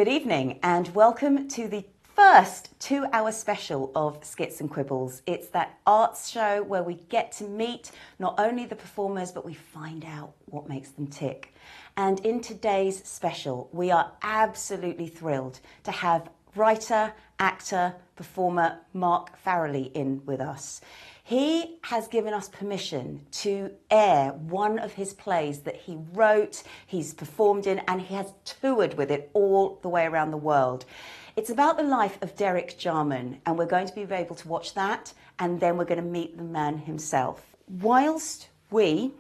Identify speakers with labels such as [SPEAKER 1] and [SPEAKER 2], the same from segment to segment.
[SPEAKER 1] Good evening and welcome to the first 2-hour special of Skits and Quibbles. It's that arts show where we get to meet not only the performers but we find out what makes them tick. And in today's special we are absolutely thrilled to have writer, actor, performer Mark Farrelly in with us. He has given us permission to air one of his plays that he wrote, he's performed in, and he has toured with it all the way around the world. It's about the life of Derek Jarman, and we're going to be able to watch that, and then we're going to meet the man himself. Whilst we,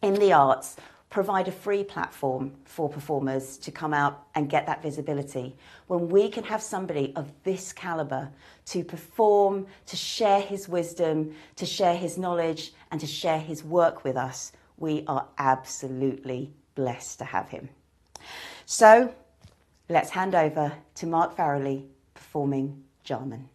[SPEAKER 1] in the arts, provide a free platform for performers to come out and get that visibility, when we can have somebody of this calibre to perform, to share his wisdom, to share his knowledge and to share his work with us, we are absolutely blessed to have him. So let's hand over to Mark Farrelly performing Jarman.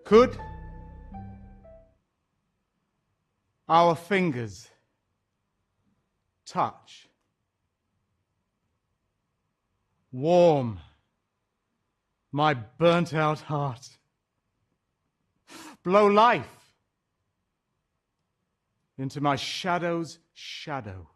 [SPEAKER 2] Could our fingers touch, warm my burnt-out heart, blow life into my shadow's shadow?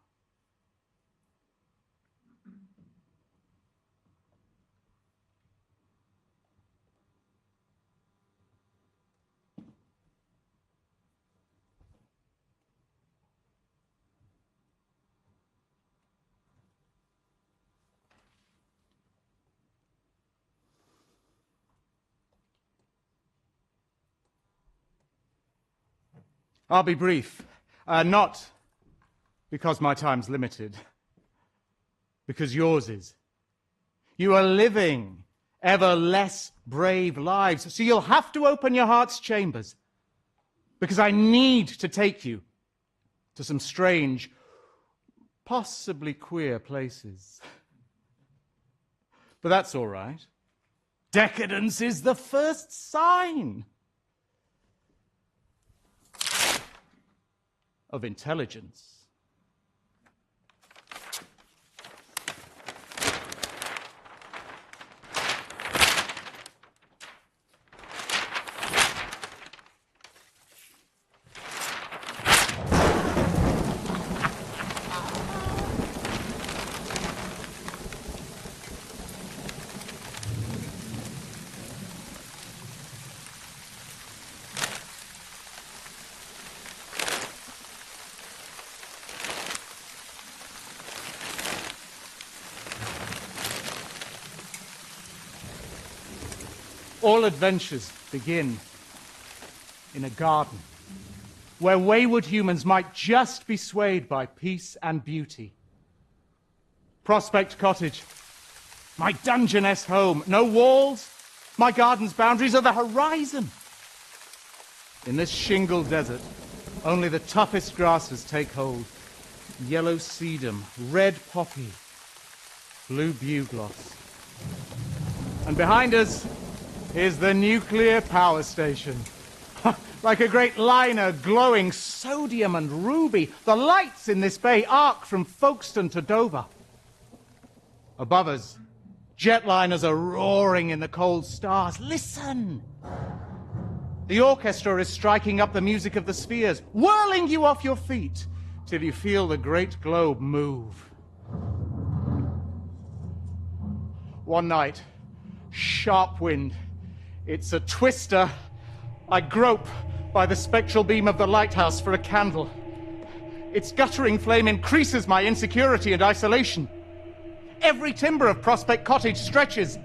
[SPEAKER 2] I'll be brief, not because my time's limited, because yours is. You are living ever less brave lives, so you'll have to open your heart's chambers, because I need to take you to some strange, possibly queer places. But that's all right. Decadence is the first sign of intelligence. All adventures begin in a garden, where wayward humans might just be swayed by peace and beauty. Prospect Cottage, my dungeness home. No walls, my garden's boundaries are the horizon. In this shingle desert, only the toughest grasses take hold. Yellow sedum, red poppy, blue bugloss. And behind us is the nuclear power station. Like a great liner glowing sodium and ruby, the lights in this bay arc from Folkestone to Dover. Above us, jetliners are roaring in the cold stars. Listen! The orchestra is striking up the music of the spheres, whirling you off your feet till you feel the great globe move. One night, sharp wind. It's a twister. I grope by the spectral beam of the lighthouse for a candle. Its guttering flame increases my insecurity and isolation. Every timber of Prospect Cottage stretches.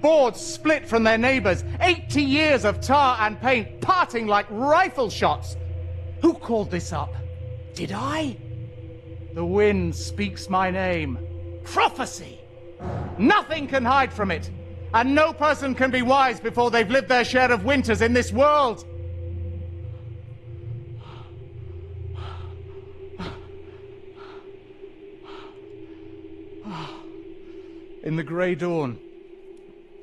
[SPEAKER 2] Boards split from their neighbors. 80 years of tar and paint parting like rifle shots. Who called this up? Did I? The wind speaks my name. Prophecy! Nothing can hide from it. And no person can be wise before they've lived their share of winters in this world. In the grey dawn,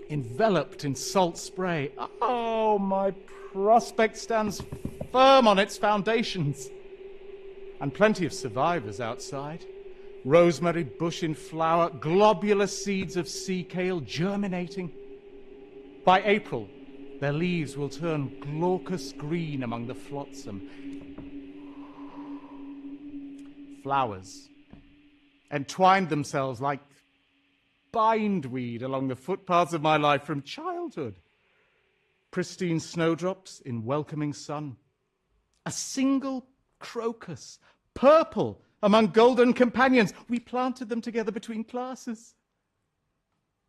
[SPEAKER 2] enveloped in salt spray, oh, my prospect stands firm on its foundations. And plenty of survivors outside. Rosemary bush in flower, globular seeds of sea kale germinating. By April, their leaves will turn glaucous green among the flotsam. Flowers entwined themselves like bindweed along the footpaths of my life from childhood. Pristine snowdrops in welcoming sun. A single crocus, purple among golden companions. We planted them together between classes.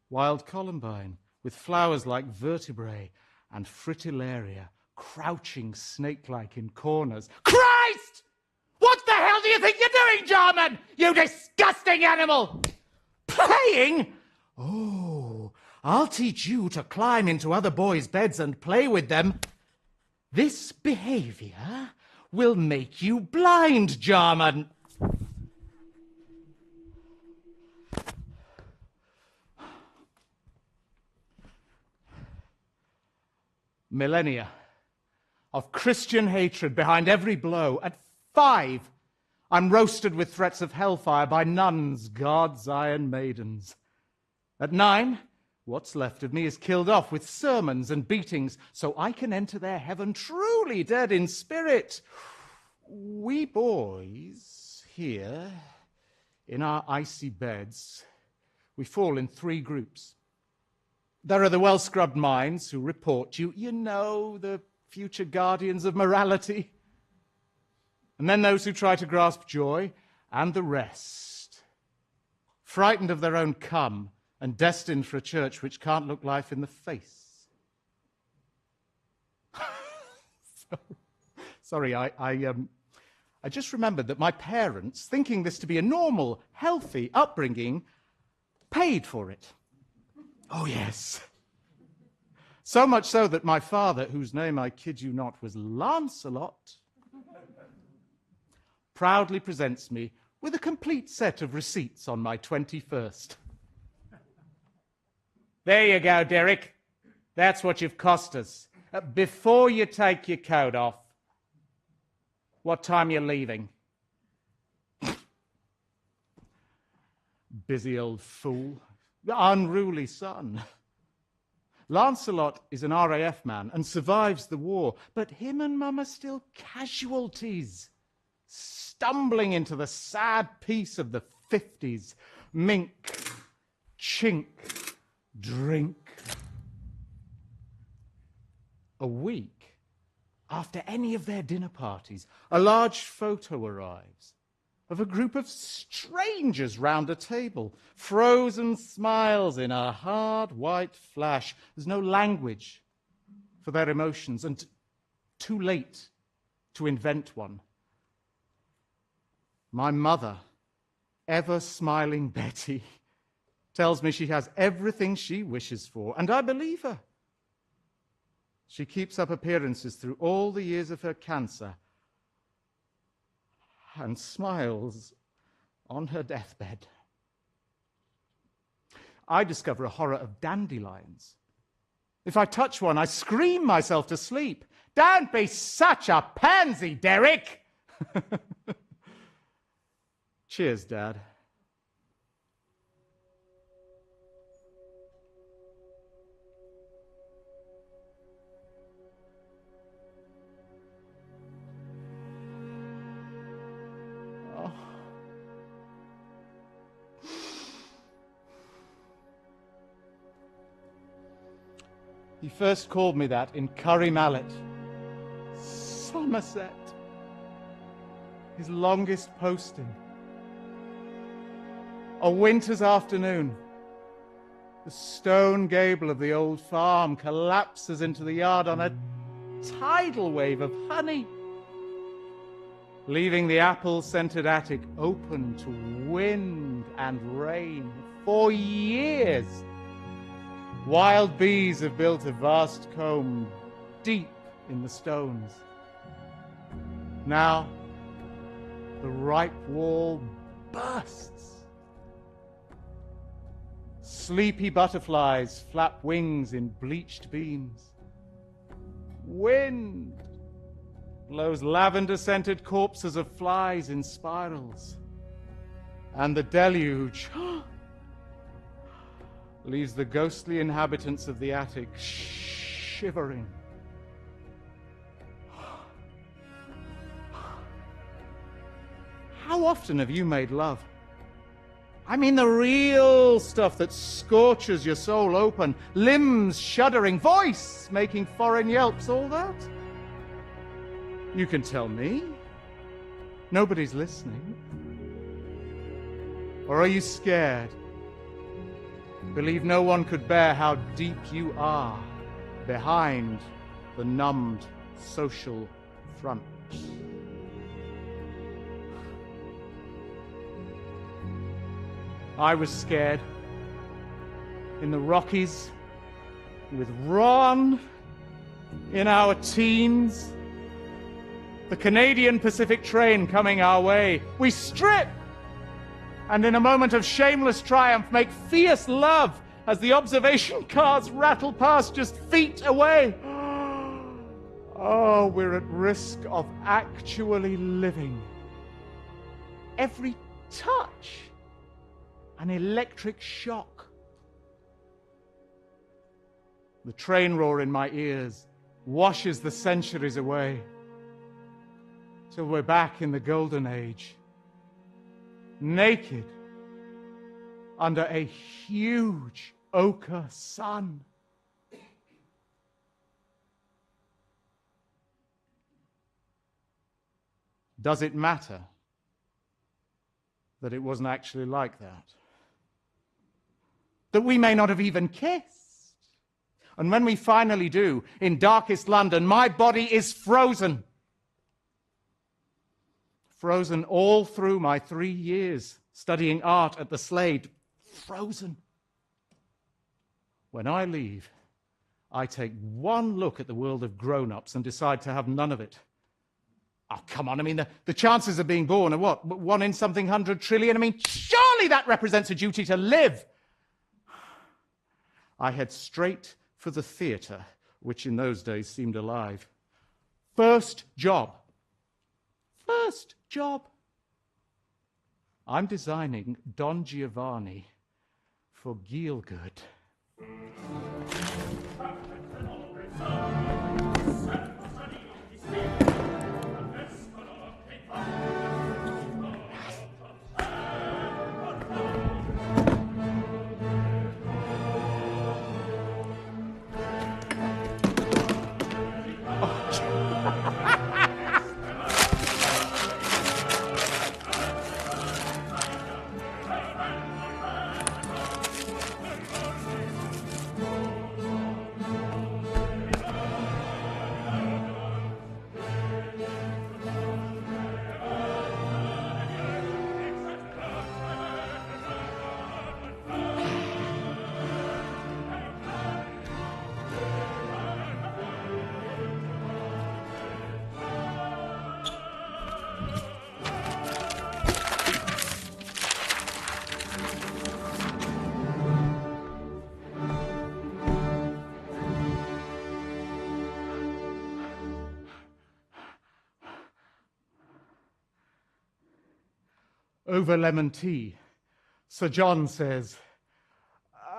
[SPEAKER 2] Wild columbine with flowers like vertebrae and fritillaria crouching snake-like in corners. Christ! What the hell do you think you're doing, Jarman? You disgusting animal! Playing? Oh, I'll teach you to climb into other boys' beds and play with them. This behavior will make you blind, Jarman. Millennia of Christian hatred behind every blow. At 5, I'm roasted with threats of hellfire by nuns, God's iron maidens. At 9, what's left of me is killed off with sermons and beatings, so I can enter their heaven truly dead in spirit. We boys here, in our icy beds, we fall in 3 groups. There are the well-scrubbed minds who report you, the future guardians of morality. And then those who try to grasp joy, and the rest, frightened of their own cum and destined for a church which can't look life in the face. Sorry, I just remembered that my parents, thinking this to be a normal, healthy upbringing, paid for it. Oh, yes. So much so that my father, whose name I kid you not was Lancelot, proudly presents me with a complete set of receipts on my 21st. There you go, Derek. That's what you've cost us. Before you take your coat off, what time are you leaving? Busy old fool. Unruly son. Lancelot is an RAF man and survives the war, but him and Mum are still casualties, stumbling into the sad peace of the 50s. Mink, chink, drink. A week after any of their dinner parties, a large photo arrives of a group of strangers round a table, frozen smiles in a hard white flash. There's no language, for their emotions and too late to invent one. My mother, ever-smiling Betty, tells me she has everything she wishes for, and I believe her. She keeps up appearances through all the years of her cancer and smiles on her deathbed. I discover a horror of dandelions. If I touch one, I scream myself to sleep. Don't be such a pansy, Derek! Cheers, Dad. Oh. He first called me that in Curry Mallet, Somerset. His longest posting. A winter's afternoon, the stone gable of the old farm collapses into the yard on a tidal wave of honey, leaving the apple-scented attic open to wind and rain for years. Wild bees have built a vast comb deep in the stones. Now, the ripe wall bursts. Sleepy butterflies flap wings in bleached beams. Wind blows lavender-scented corpses of flies in spirals. And the deluge leaves the ghostly inhabitants of the attic shivering. How often have you made love? I mean the real stuff that scorches your soul open, limbs shuddering, voice making foreign yelps, all that? You can tell me. Nobody's listening. Or are you scared? Believe no one could bear how deep you are behind the numbed social front. I was scared. In the Rockies, with Ron, in our teens, the Canadian Pacific train coming our way. We strip, and in a moment of shameless triumph, make fierce love as the observation cars rattle past just feet away. Oh, we're at risk of actually living. Every touch, an electric shock. The train roar in my ears washes the centuries away till we're back in the golden age, naked under a huge ochre sun. Does it matter that it wasn't actually like that? That we may not have even kissed? And when we finally do, in darkest London, my body is frozen. Frozen all through my 3 years studying art at the Slade. Frozen. When I leave, I take one look at the world of grown-ups and decide to have none of it. Oh, come on, I mean, the chances of being born are what? 1 in something 100 trillion? I mean, surely that represents a duty to live. I head straight for the theatre, which in those days seemed alive. First job. First job. I'm designing Don Giovanni for Gielgud. over lemon tea. Sir John says,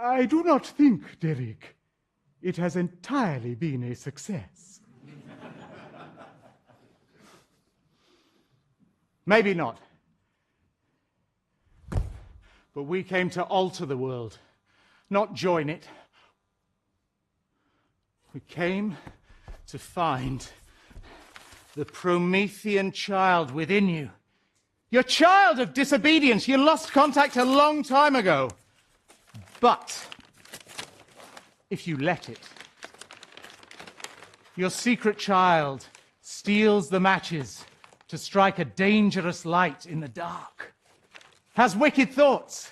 [SPEAKER 2] "I do not think, Derek, it has entirely been a success." Maybe not. But we came to alter the world, not join it. We came to find the Promethean child within you. Your child of disobedience. You lost contact a long time ago. But if you let it, your secret child steals the matches to strike a dangerous light in the dark. Has wicked thoughts,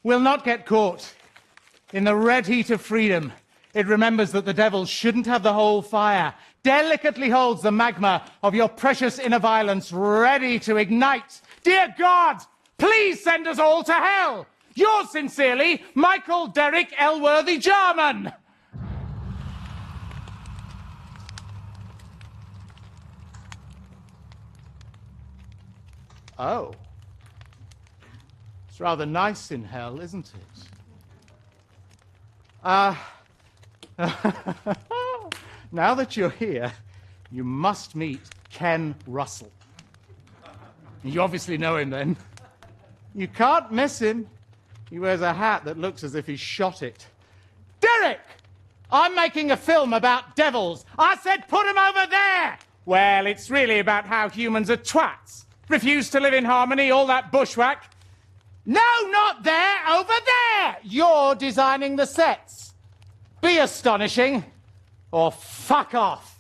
[SPEAKER 2] will not get caught. In the red heat of freedom, it remembers that the devil shouldn't have the whole fire, delicately holds the magma of your precious inner violence ready to ignite. Dear God, please send us all to hell. Yours sincerely, Michael Derek Elworthy Jarman. Oh. It's rather nice in hell, isn't it? Now that you're here, you must meet Ken Russell. You obviously know him then. You can't miss him. He wears a hat that looks as if he shot it. Derek! I'm making a film about devils. I said put him over there! Well, it's really about how humans are twats. Refuse to live in harmony, all that bushwhack. No, not there, over there! You're designing the sets. Be astonishing, or fuck off.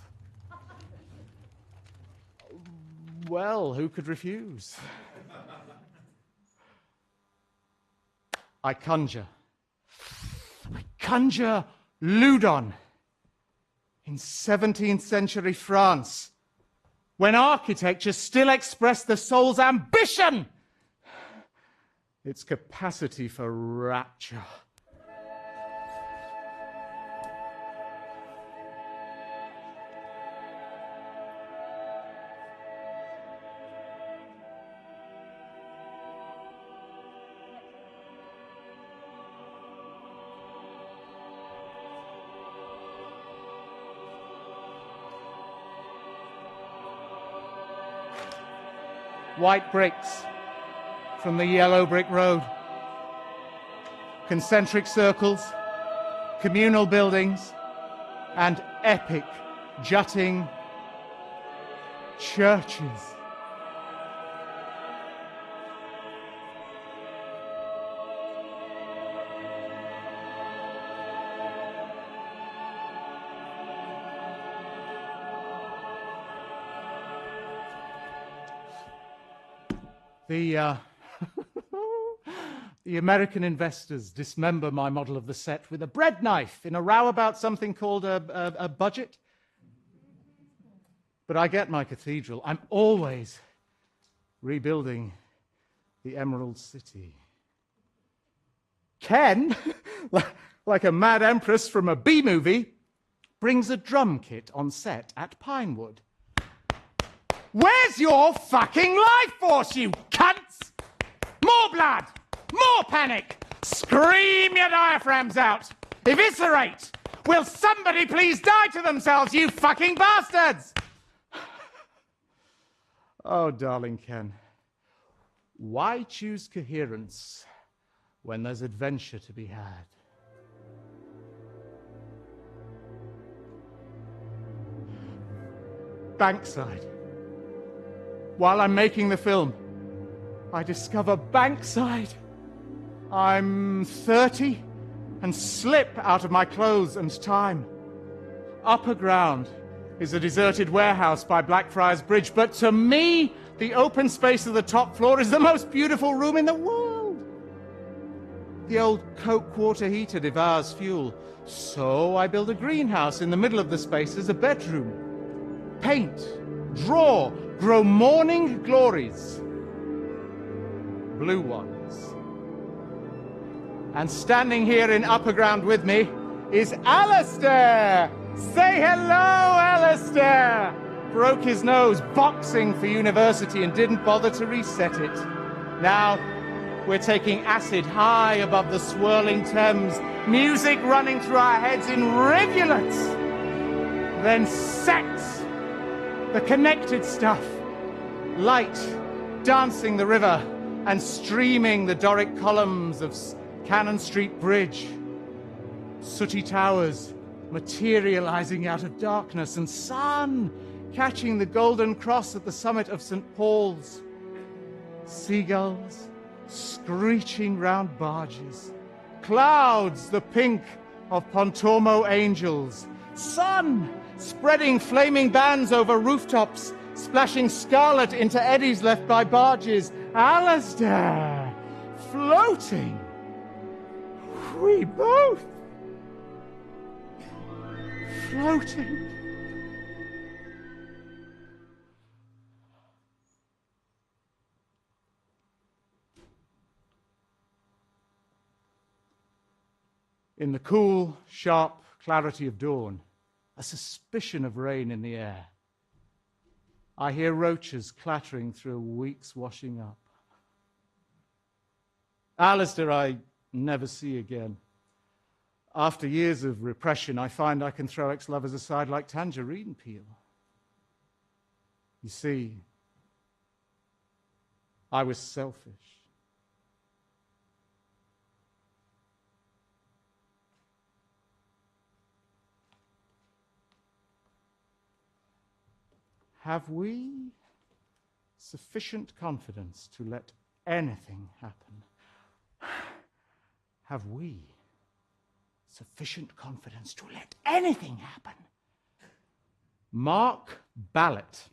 [SPEAKER 2] Well, who could refuse? I conjure Loudon in 17th century France, when architecture still expressed the soul's ambition, its capacity for rapture. White bricks from the yellow brick road. Concentric circles, communal buildings, and epic, jutting churches. The American investors dismember my model of the set with a bread knife in a row about something called a budget. But I get my cathedral. I'm always rebuilding the Emerald City. Ken, like a mad empress from a B-movie, brings a drum kit on set at Pinewood. Where's your fucking life force, you cunts? More blood! More panic! Scream your diaphragms out! Eviscerate! Will somebody please die to themselves, you fucking bastards! Oh, darling Ken, why choose coherence when there's adventure to be had? Bankside. While I'm making the film, I discover Bankside. I'm 30 and slip out of my clothes and time. Upper ground is a deserted warehouse by Blackfriars Bridge, but to me, the open space of the top floor is the most beautiful room in the world. The old coke water heater devours fuel, so I build a greenhouse in the middle of the space as a bedroom. Paint, draw, grow morning glories. Blue ones. And standing here in upper ground with me is Alistair! Say hello, Alistair! Broke his nose boxing for university and didn't bother to reset it. Now we're taking acid high above the swirling Thames, music running through our heads in rivulets. Then sex, the connected stuff, light dancing the river and streaming the Doric columns of Cannon Street Bridge. Sooty towers materializing out of darkness, and sun catching the golden cross at the summit of St. Paul's. Seagulls screeching round barges, clouds the pink of Pontormo angels, sun spreading flaming bands over rooftops, splashing scarlet into eddies left by barges. Alistair floating. We both floating. In the cool, sharp clarity of dawn, a suspicion of rain in the air. I hear roaches clattering through a week's washing up. Alistair I never see again. After years of repression, I find I can throw ex-lovers aside like tangerine peel. You see, I was selfish. Have we sufficient confidence to let anything happen? Have we sufficient confidence to let anything happen? Mark Ballett,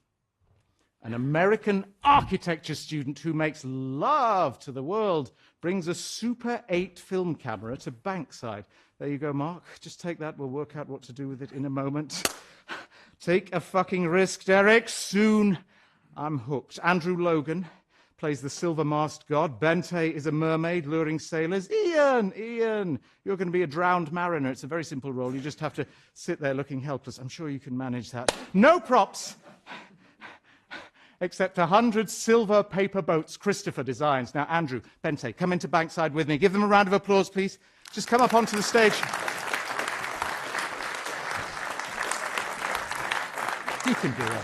[SPEAKER 2] an American architecture student who makes love to the world, brings a Super 8 film camera to Bankside. There you go, Mark. Just take that. We'll work out what to do with it in a moment. Take a fucking risk, Derek. Soon I'm hooked. Andrew Logan plays the silver-masked god. Bente is a mermaid luring sailors. Ian, you're going to be a drowned mariner. It's a very simple role. You just have to sit there looking helpless. I'm sure you can manage that. No props, except 100 silver paper boats Christopher designs. Now, Andrew, Bente, come into Bankside with me. Give them a round of applause, please. Just come up onto the stage. You can do it.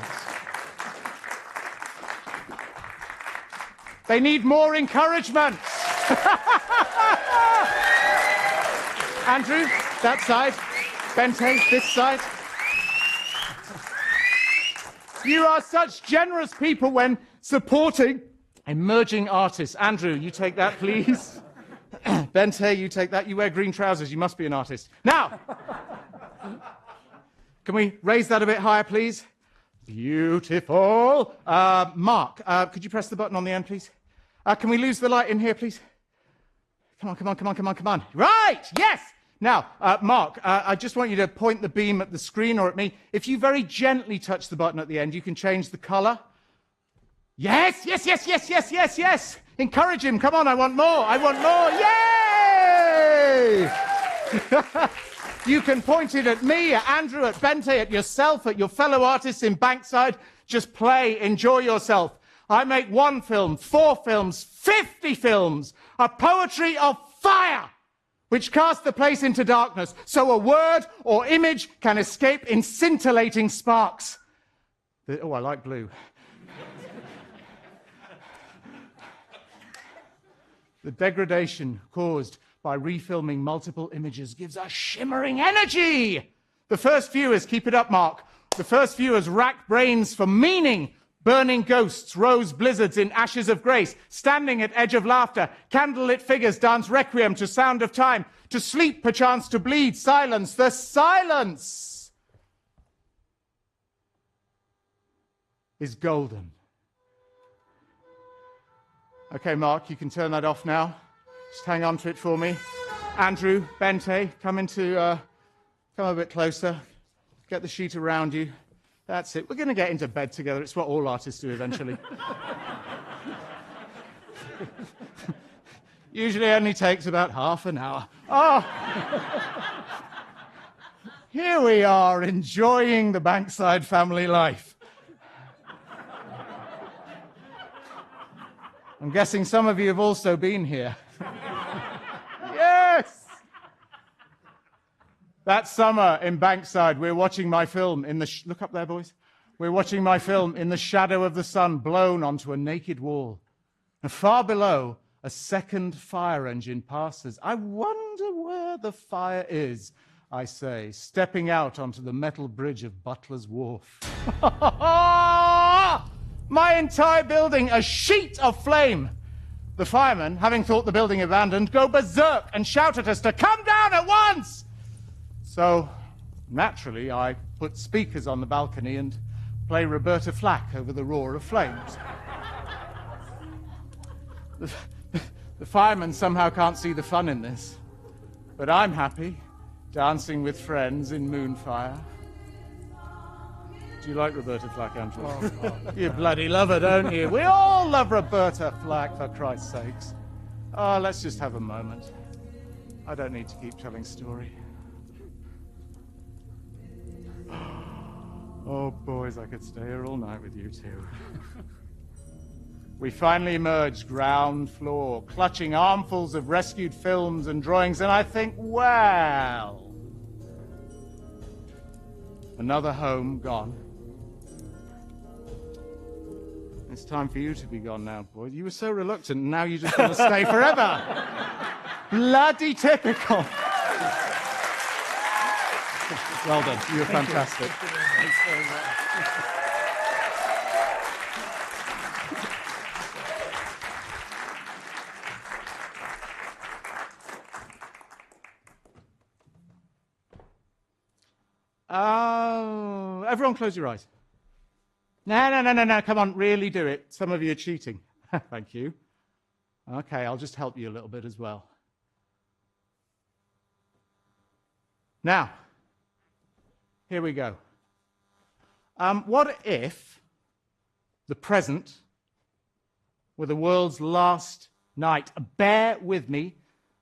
[SPEAKER 2] They need more encouragement. Andrew, that side. Bente, this side. You are such generous people when supporting emerging artists. Andrew, you take that, please. Bente, you take that. You wear green trousers. You must be an artist. Now, can we raise that a bit higher, please? Beautiful. Mark, could you press the button on the end, please? Can we lose the light in here, please? Come on. Right, yes! Now, Mark, I just want you to point the beam at the screen or at me. If you very gently touch the button at the end, you can change the color. Yes! Encourage him. Come on, I want more. Yay! You can point it at me, at Andrew, at Bente, at yourself, at your fellow artists in Bankside. Just play, enjoy yourself. I make 1 film, 4 films, 50 films, a poetry of fire, which casts the place into darkness, so a word or image can escape in scintillating sparks. Oh, I like blue. The degradation caused by refilming multiple images gives us shimmering energy. The first viewers, keep it up, Mark. The first viewers rack brains for meaning. Burning ghosts, rose blizzards in ashes of grace, standing at edge of laughter, candlelit figures dance requiem to sound of time, to sleep perchance to bleed, silence, the silence is golden. Okay, Mark, you can turn that off now. Just hang on to it for me. Andrew, Bente, come a bit closer. Get the sheet around you. That's it. We're going to get into bed together. It's what all artists do eventually. Usually only takes about half an hour. Oh! Here we are, enjoying the Bankside family life. I'm guessing some of you have also been here. Yes! That summer in Bankside, we're watching my film in the... Look up there, boys. We're watching my film in the shadow of the sun blown onto a naked wall. And far below, a second fire engine passes. I wonder where the fire is, I say, stepping out onto the metal bridge of Butler's Wharf. My entire building, a sheet of flame. The firemen, having thought the building abandoned, go berserk and shout at us to come down at once. So, naturally, I put speakers on the balcony and play Roberta Flack over the roar of flames. The firemen somehow can't see the fun in this, but I'm happy, dancing with friends in Moonfire. Do you like Roberta Flack, Andrew? Oh. You bloody love her, don't you? We all love Roberta Flack, for Christ's sakes. Oh, let's just have a moment. I don't need to keep telling story. Oh, boys, I could stay here all night with you two. We finally emerged ground floor, clutching armfuls of rescued films and drawings, and I think, well, another home gone. It's time for you to be gone now, boys. You were so reluctant, and now you just want to stay forever. Bloody typical. Well done. You were fantastic.
[SPEAKER 3] Thanks very much.
[SPEAKER 2] Everyone close your eyes. No, come on, really do it. Some of you are cheating. Thank you. Okay, I'll just help you a little bit as well. Now, here we go. What if the present were the world's last night? Bear with me.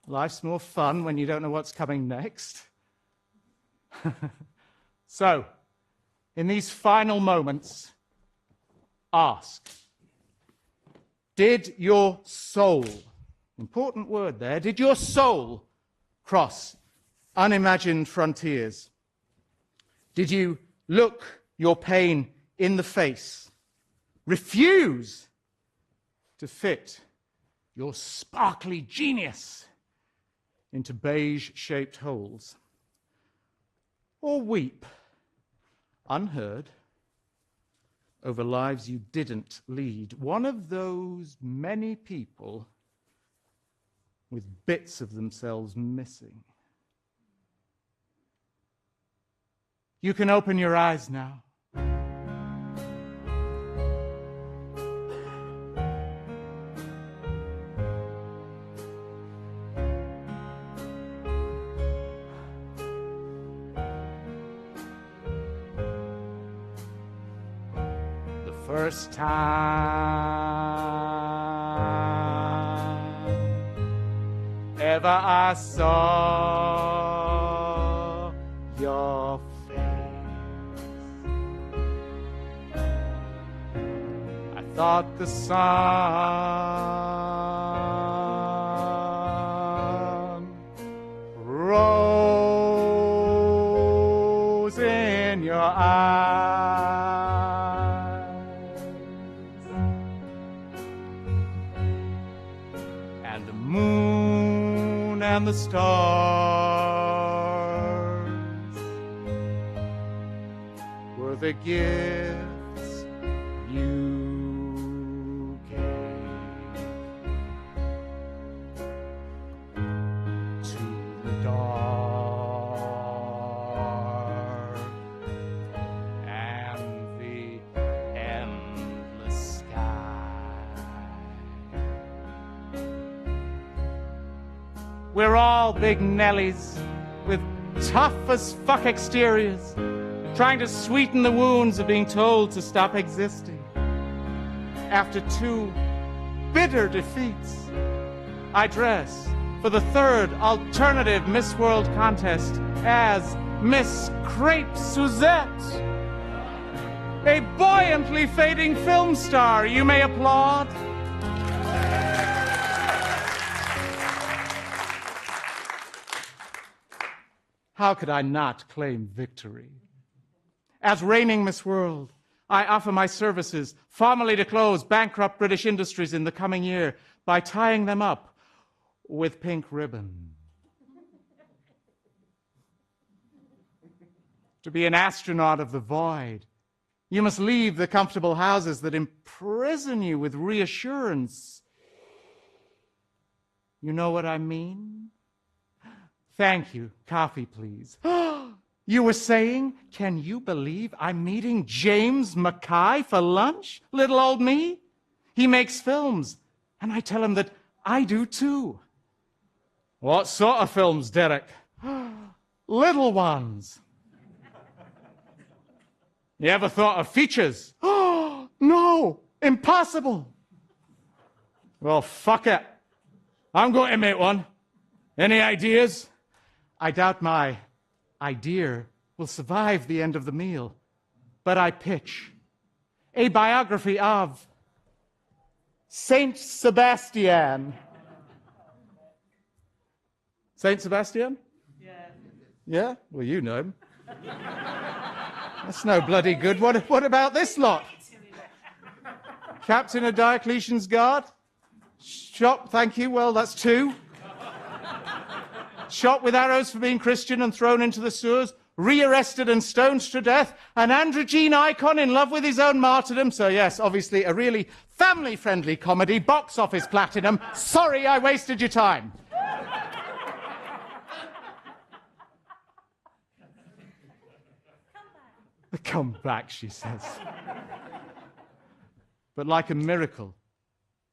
[SPEAKER 2] Life's more fun when you don't know what's coming next. So, in these final moments, ask, did your soul, important word there, did your soul cross unimagined frontiers? Did you look your pain in the face, refuse to fit your sparkly genius into beige-shaped holes? Or weep, unheard, over lives you didn't lead? One of those many people with bits of themselves missing. You can open your eyes now. First time ever I saw your face, I thought the sun rose in your eyes. And the stars were the gifts you gave to the dark and the endless sky. We're all big Nellies with tough as fuck exteriors, trying to sweeten the wounds of being told to stop existing. After 2 bitter defeats, I dress for the 3rd alternative Miss World contest as Miss Crepe Suzette, a buoyantly fading film star. You may applaud. how could I not claim victory? As reigning Miss World, I offer my services formally to close bankrupt British industries in the coming year by tying them up with pink ribbon. To be an astronaut of the void, you must leave the comfortable houses that imprison you with reassurance. You know what I mean? Thank you. Coffee, please. You were saying, can you believe I'm meeting James Mackay for lunch? Little old me? He makes films, and I tell him that I do too. What sort of films, Derek? Little ones. You ever thought of features? Oh, no, impossible. Well, fuck it. I'm going to make one. Any ideas? I doubt my idea will survive the end of the meal, but I pitch a biography of Saint Sebastian. Saint Sebastian? Yeah. Yeah? Well, you know him. That's no bloody good. What about this lot? Captain of Diocletian's Guard? Shot, thank you, well, that's 2. Shot with arrows for being Christian and thrown into the sewers, rearrested and stoned to death, an androgyne icon in love with his own martyrdom. So yes, obviously a really family-friendly comedy, box office platinum. Sorry I wasted your time. Come back, she says. But like a miracle,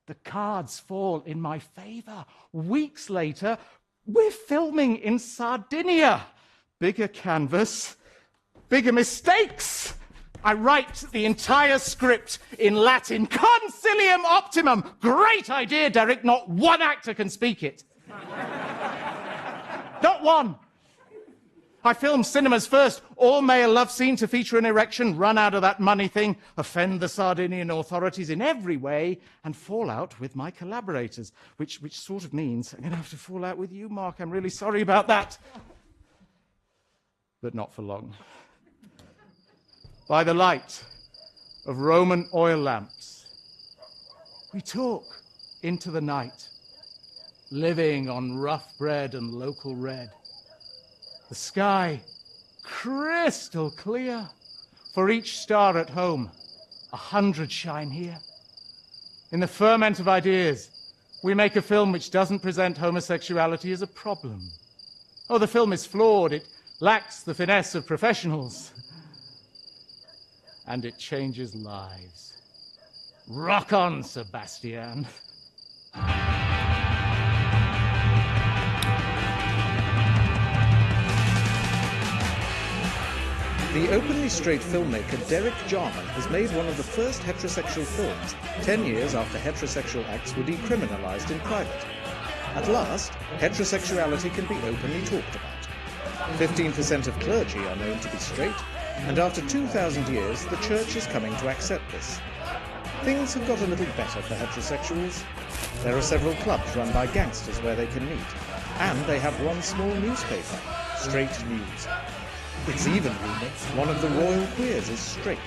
[SPEAKER 2] the cards fall in my favor. Weeks later, we're filming in Sardinia. Bigger canvas, bigger mistakes. I write the entire script in Latin. Concilium optimum. Great idea, Derek. Not one actor can speak it. Not one. I filmed cinema's first all-male love scene to feature an erection, run out of that money thing, offend the Sardinian authorities in every way, and fall out with my collaborators, which sort of means I'm going to have to fall out with you, Mark. I'm really sorry about that. But not for long. By the light of Roman oil lamps, we talk into the night, living on rough bread and local red. The sky crystal clear. For each star at home, 100 shine here. In the ferment of ideas, we make a film which doesn't present homosexuality as a problem. Oh, the film is flawed. It lacks the finesse of professionals. And it changes lives. Rock on, Sebastian.
[SPEAKER 3] The openly straight filmmaker Derek Jarman has made one of the first heterosexual films 10 years after heterosexual acts were decriminalised in private. At last, heterosexuality can be openly talked about. 15% of clergy are known to be straight, and after 2,000 years, the church is coming to accept this. Things have got a little better for heterosexuals. There are several clubs run by gangsters where they can meet, and they have one small newspaper, Straight News. It's even rumoured one of the royal queers is straight.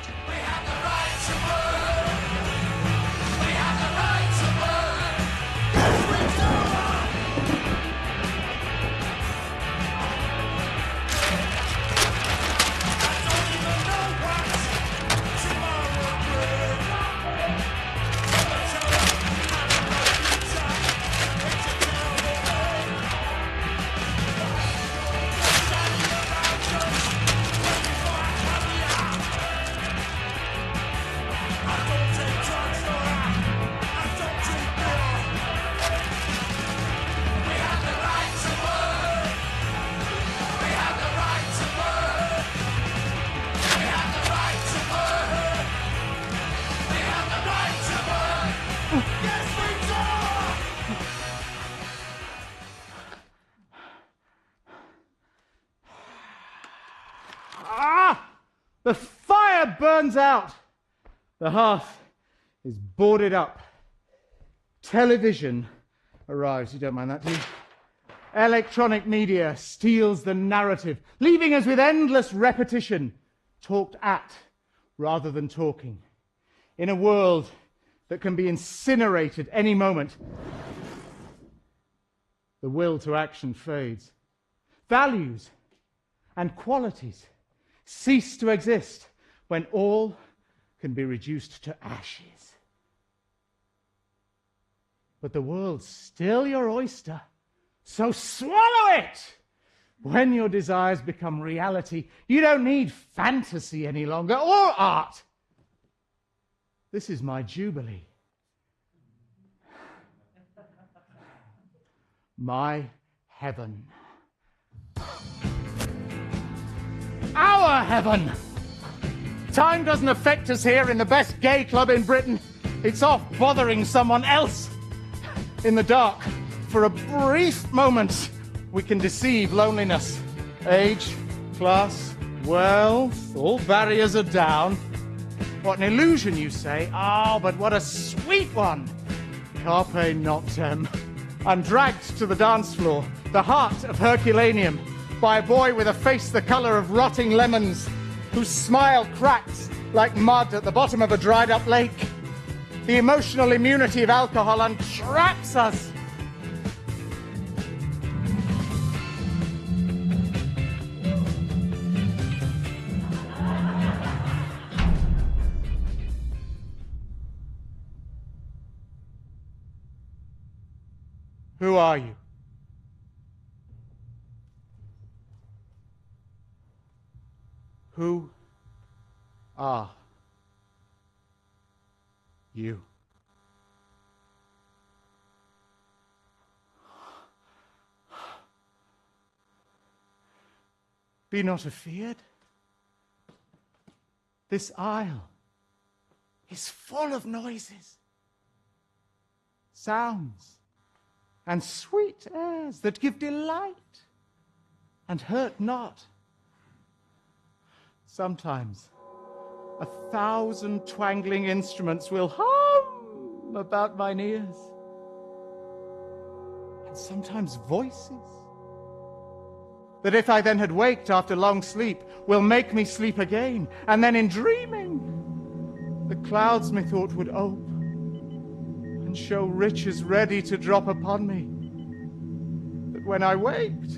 [SPEAKER 2] The fire burns out. The hearth is boarded up. Television arrives. You don't mind that, do you? Electronic media steals the narrative, leaving us with endless repetition, talked at rather than talking. In a world that can be incinerated any moment, the will to action fades. Values and qualities cease to exist when all can be reduced to ashes. But the world's still your oyster, so swallow it! When your desires become reality, you don't need fantasy any longer, or art. This is my jubilee. My heaven. Our heaven! Time doesn't affect us here in the best gay club in Britain. It's off bothering someone else. In the dark, for a brief moment, we can deceive loneliness. Age, class, wealth, all barriers are down. What an illusion, you say? Oh, but what a sweet one! Carpe noctem. I'm dragged to the dance floor, the heart of Herculaneum, by a boy with a face the colour of rotting lemons, whose smile cracks like mud at the bottom of a dried-up lake. The emotional immunity of alcohol entraps us. Who are you? Who are you? Be not afeard. This isle is full of noises, sounds, and sweet airs that give delight and hurt not. Sometimes 1,000 twangling instruments will hum about mine ears, and sometimes voices that, if I then had waked after long sleep, will make me sleep again, and then in dreaming the clouds methought would ope and show riches ready to drop upon me, that when I waked,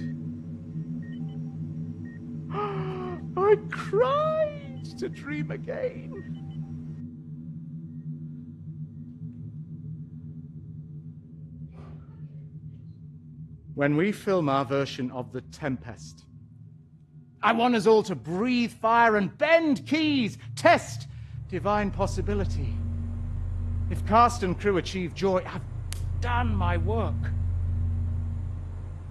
[SPEAKER 2] I cried to dream again. When we film our version of The Tempest, I want us all to breathe fire and bend keys, test divine possibility. If cast and crew achieve joy, I've done my work.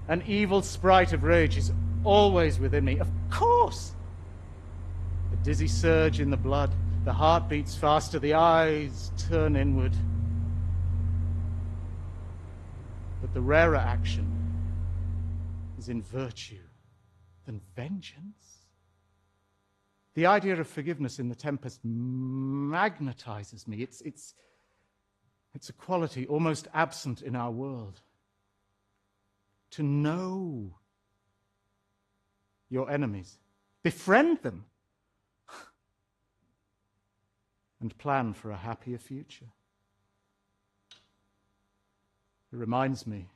[SPEAKER 2] An evil sprite of rage is always within me, of course. A dizzy surge in the blood, the heart beats faster, the eyes turn inward. But the rarer action is in virtue than vengeance. The idea of forgiveness in The Tempest magnetizes me. It's a quality almost absent in our world. To know your enemies, befriend them, and plan for a happier future. It reminds me,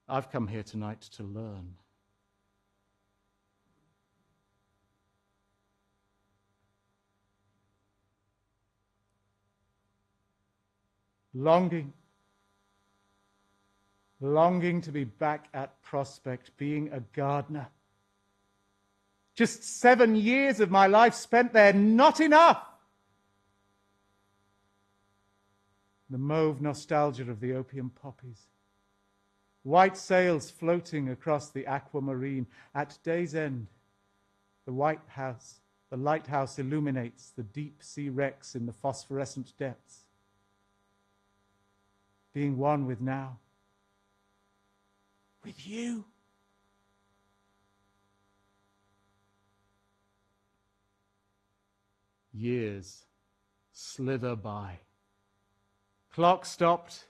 [SPEAKER 2] I've come here tonight to learn. Longing to be back at Prospect, being a gardener. Just 7 years of my life spent there, not enough. The mauve nostalgia of the opium poppies. White sails floating across the aquamarine. At day's end, the lighthouse illuminates the deep sea wrecks in the phosphorescent depths. Being one with now. With you. Years slither by. Clock stopped,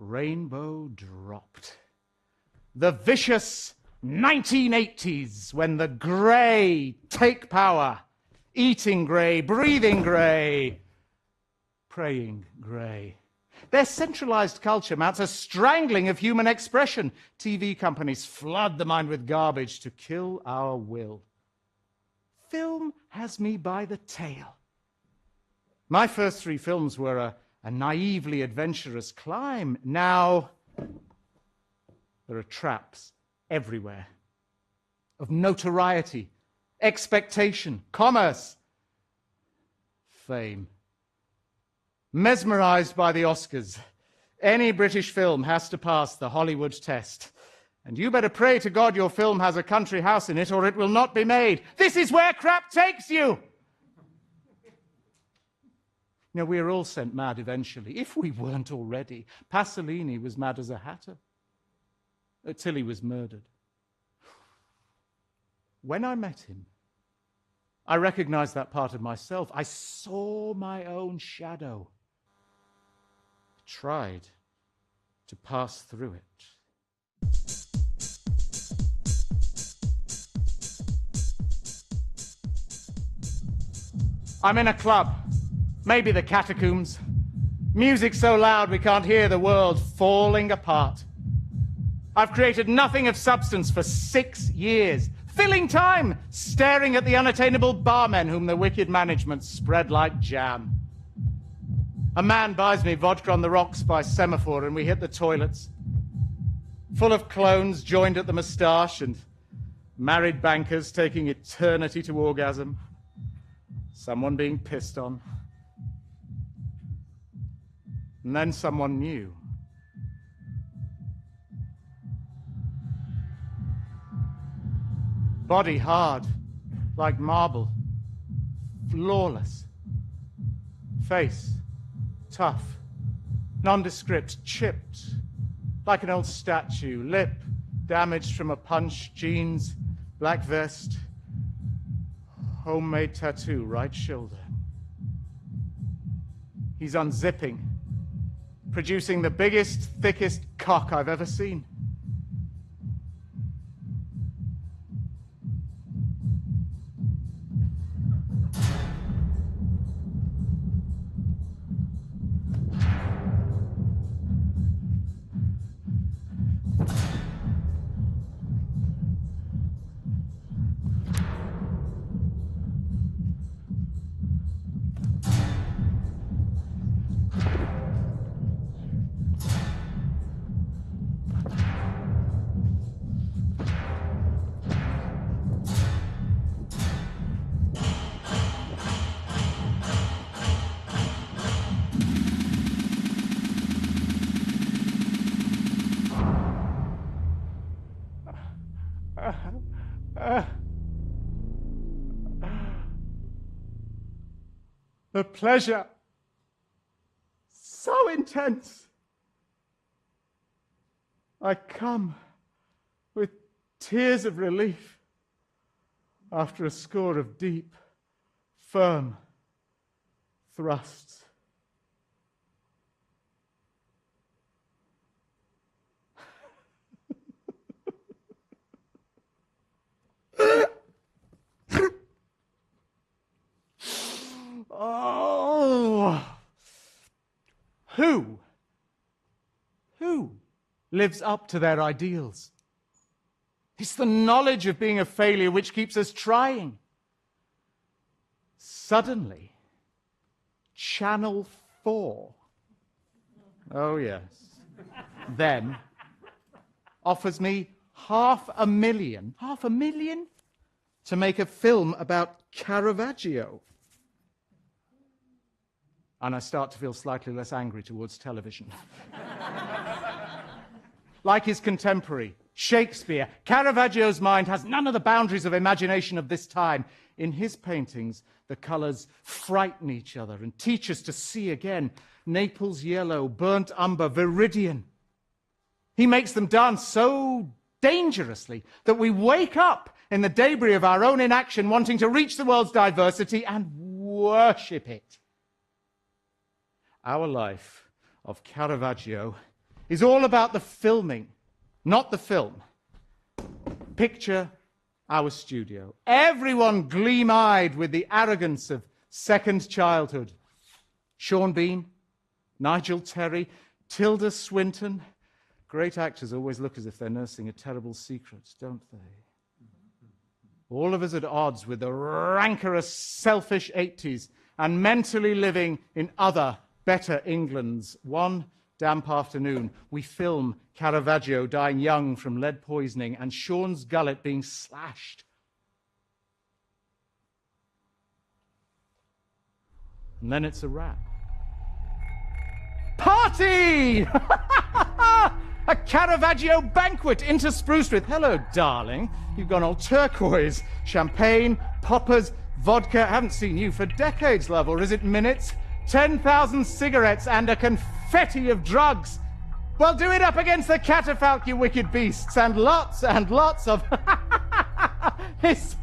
[SPEAKER 2] rainbow dropped. The vicious 1980s, when the grey take power, eating grey, breathing grey, praying grey. Their centralized culture mounts a strangling of human expression. TV companies flood the mind with garbage to kill our will. Film has me by the tail. My first 3 films were a naively adventurous climb. Now, there are traps everywhere of notoriety, expectation, commerce, fame. Mesmerized by the Oscars, any British film has to pass the Hollywood test. And you better pray to God your film has a country house in it, or it will not be made. This is where crap takes you! You know, we are all sent mad eventually, if we weren't already. Pasolini was mad as a hatter till he was murdered. When I met him, I recognized that part of myself. I saw my own shadow. I tried to pass through it. I'm in a club, maybe the catacombs. Music so loud we can't hear the world falling apart. I've created nothing of substance for 6 years, filling time, staring at the unattainable barmen whom the wicked management spread like jam. A man buys me vodka on the rocks by semaphore and we hit the toilets, full of clones joined at the moustache and married bankers taking eternity to orgasm, someone being pissed on, and then someone new. Body hard, like marble, flawless. Face, tough, nondescript, chipped, like an old statue. Lip, damaged from a punch, jeans, black vest, homemade tattoo, right shoulder. He's unzipping, producing the biggest, thickest cock I've ever seen. The pleasure, so intense. I come with tears of relief after a score of deep, firm thrusts. Oh, who lives up to their ideals? It's the knowledge of being a failure which keeps us trying. Suddenly, Channel 4, oh yes, then offers me $500,000 to make a film about Caravaggio. And I start to feel slightly less angry towards television. Like his contemporary, Shakespeare, Caravaggio's mind has none of the boundaries of imagination of this time. In his paintings, the colors frighten each other and teach us to see again. Naples yellow, burnt umber, viridian. He makes them dance so dangerously that we wake up in the debris of our own inaction, wanting to reach the world's diversity and worship it. Our life of Caravaggio is all about the filming, not the film. Picture our studio. Everyone gleam-eyed with the arrogance of second childhood. Sean Bean, Nigel Terry, Tilda Swinton. Great actors always look as if they're nursing a terrible secret, don't they? All of us at odds with the rancorous, selfish 80s and mentally living in other, better Englands. One damp afternoon, we film Caravaggio dying young from lead poisoning and Sean's gullet being slashed. And then it's a wrap. Party! A Caravaggio banquet interspersed with, hello, darling, you've gone all turquoise, champagne, poppers, vodka. I haven't seen you for decades, love, or is it minutes? 10,000 cigarettes and a confetti of drugs. Well, do it up against the catafalque, you wicked beasts, and lots of his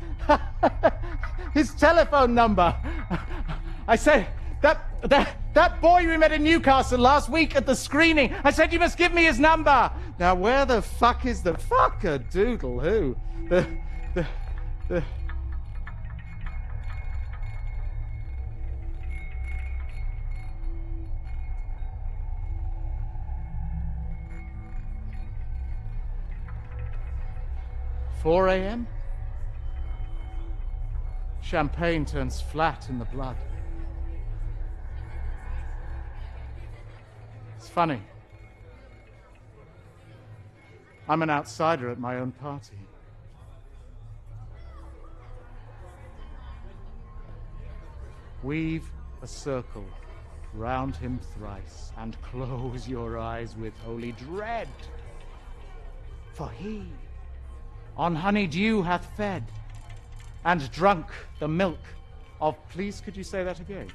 [SPEAKER 2] telephone number. I said, that boy we met in Newcastle last week at the screening, I said, you must give me his number. Now, where the fuck is the fuck-a-doodle who? The 4 a.m. Champagne turns flat in the blood. It's funny. I'm an outsider at my own party. Weave a circle round him thrice, and close your eyes with holy dread. For he on honey dew hath fed, and drunk the milk of... Please, could you say that again?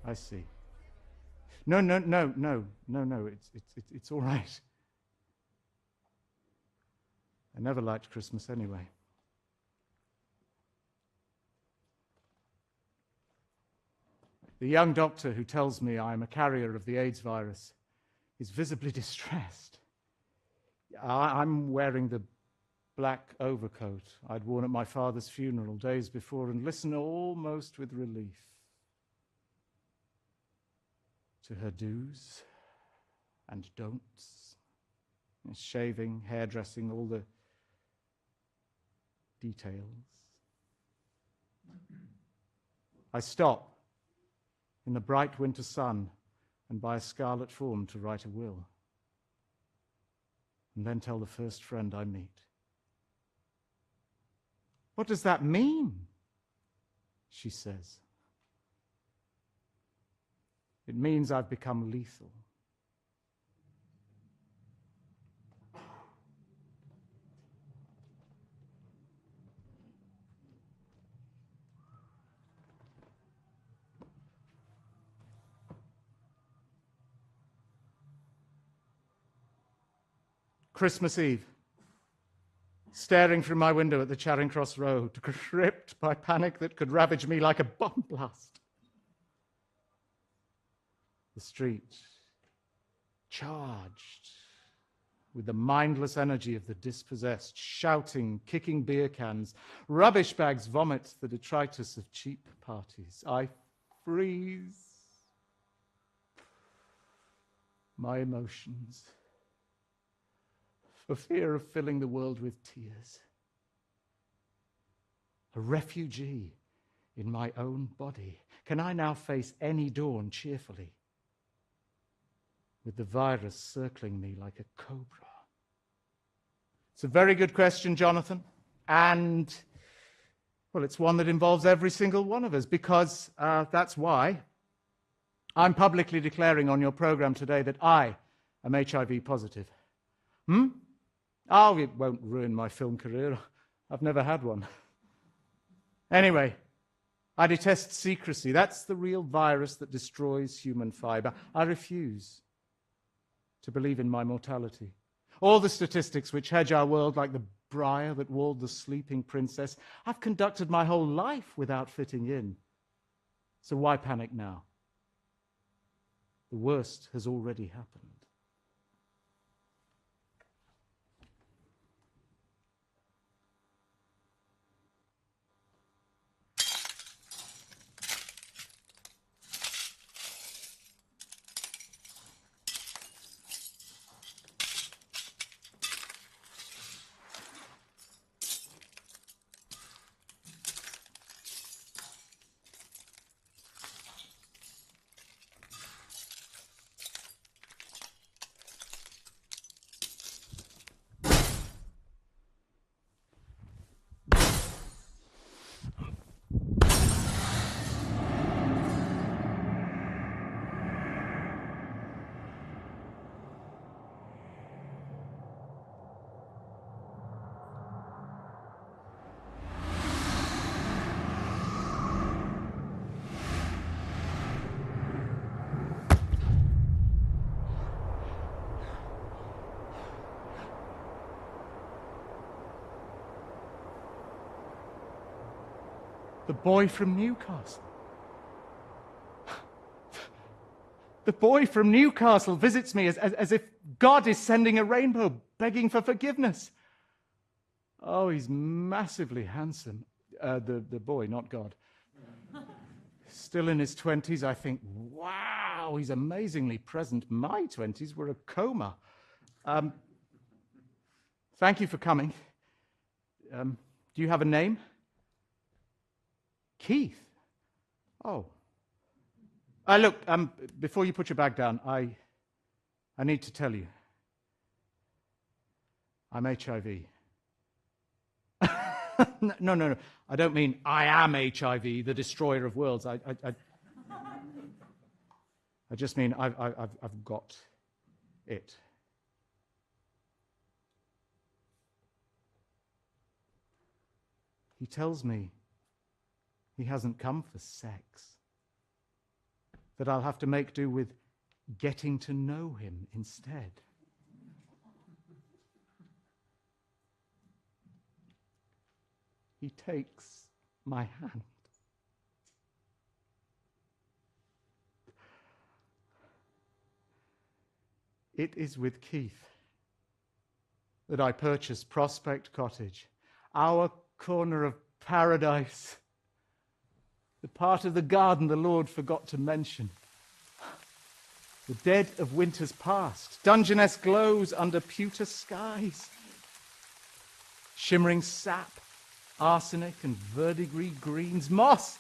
[SPEAKER 2] I see. No, it's all right. I never liked Christmas anyway. The young doctor who tells me I'm a carrier of the AIDS virus is visibly distressed. I'm wearing the black overcoat I'd worn at my father's funeral days before and listen almost with relief to her do's and don'ts, shaving, hairdressing, all the details. I stop in the bright winter sun and buy a scarlet form to write a will, and then tell the first friend I meet. What does that mean? She says. It means I've become lethal. Christmas Eve, staring through my window at the Charing Cross Road, gripped by panic that could ravage me like a bomb blast. The street, charged with the mindless energy of the dispossessed, shouting, kicking beer cans, rubbish bags vomit the detritus of cheap parties. I freeze. My emotions, for fear of filling the world with tears. A refugee in my own body. Can I now face any dawn cheerfully, with the virus circling me like a cobra? It's a very good question, Jonathan, and, well, it's one that involves every single one of us, because that's why I'm publicly declaring on your program today that I am HIV positive. Oh, it won't ruin my film career. I've never had one. Anyway, I detest secrecy. That's the real virus that destroys human fiber. I refuse to believe in my mortality. All the statistics which hedge our world like the briar that walled the sleeping princess, I've conducted my whole life without fitting in. So why panic now? The worst has already happened. The boy from Newcastle. The boy from Newcastle visits me as if God is sending a rainbow, begging for forgiveness. Oh, he's massively handsome. The boy, not God. Still in his 20s, I think, wow, he's amazingly present. My 20s were a coma. Thank you for coming. Do you have a name? Keith. Oh. Look, before you put your bag down, I need to tell you. I'm HIV. No. I don't mean I am HIV, the destroyer of worlds. I just mean I've got it. He tells me he hasn't come for sex, that I'll have to make do with getting to know him instead. He takes my hand. It is with Keith that I purchased Prospect Cottage, our corner of paradise, the part of the garden the Lord forgot to mention. The dead of winter's past, Dungeness glows under pewter skies. Shimmering sap, arsenic and verdigris greens, moss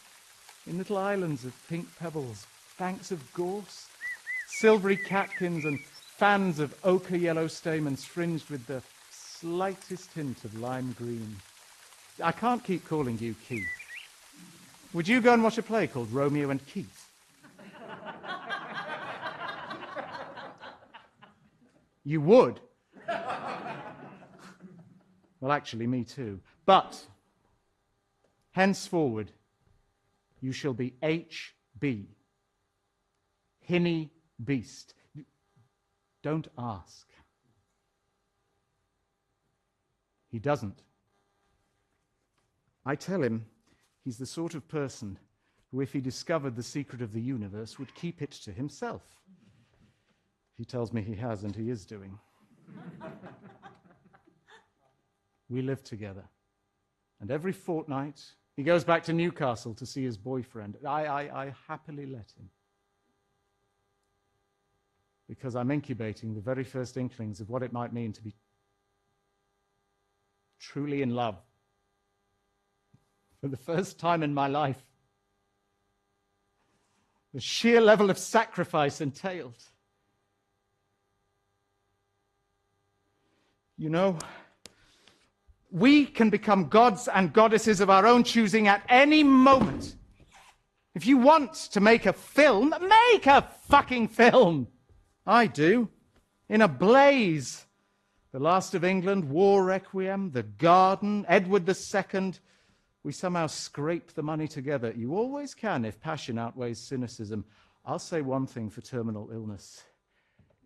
[SPEAKER 2] in little islands of pink pebbles, banks of gorse, silvery catkins and fans of ochre yellow stamens fringed with the slightest hint of lime green. I can't keep calling you Keith. Would you go and watch a play called Romeo and Keith? You would? Well, actually, me too. But, henceforward, you shall be H.B. Hinny Beast. Don't ask. He doesn't. I tell him he's the sort of person who, if he discovered the secret of the universe, would keep it to himself. He tells me he has, and he is doing. We live together. And every fortnight, he goes back to Newcastle to see his boyfriend. I happily let him. Because I'm incubating the very first inklings of what it might mean to be truly in love. For the first time in my life, the sheer level of sacrifice entailed. You know, we can become gods and goddesses of our own choosing at any moment. If you want to make a film, make a fucking film. I do. In a blaze. The Last of England, War Requiem, The Garden, Edward II. We somehow scrape the money together. You always can if passion outweighs cynicism. I'll say one thing for terminal illness.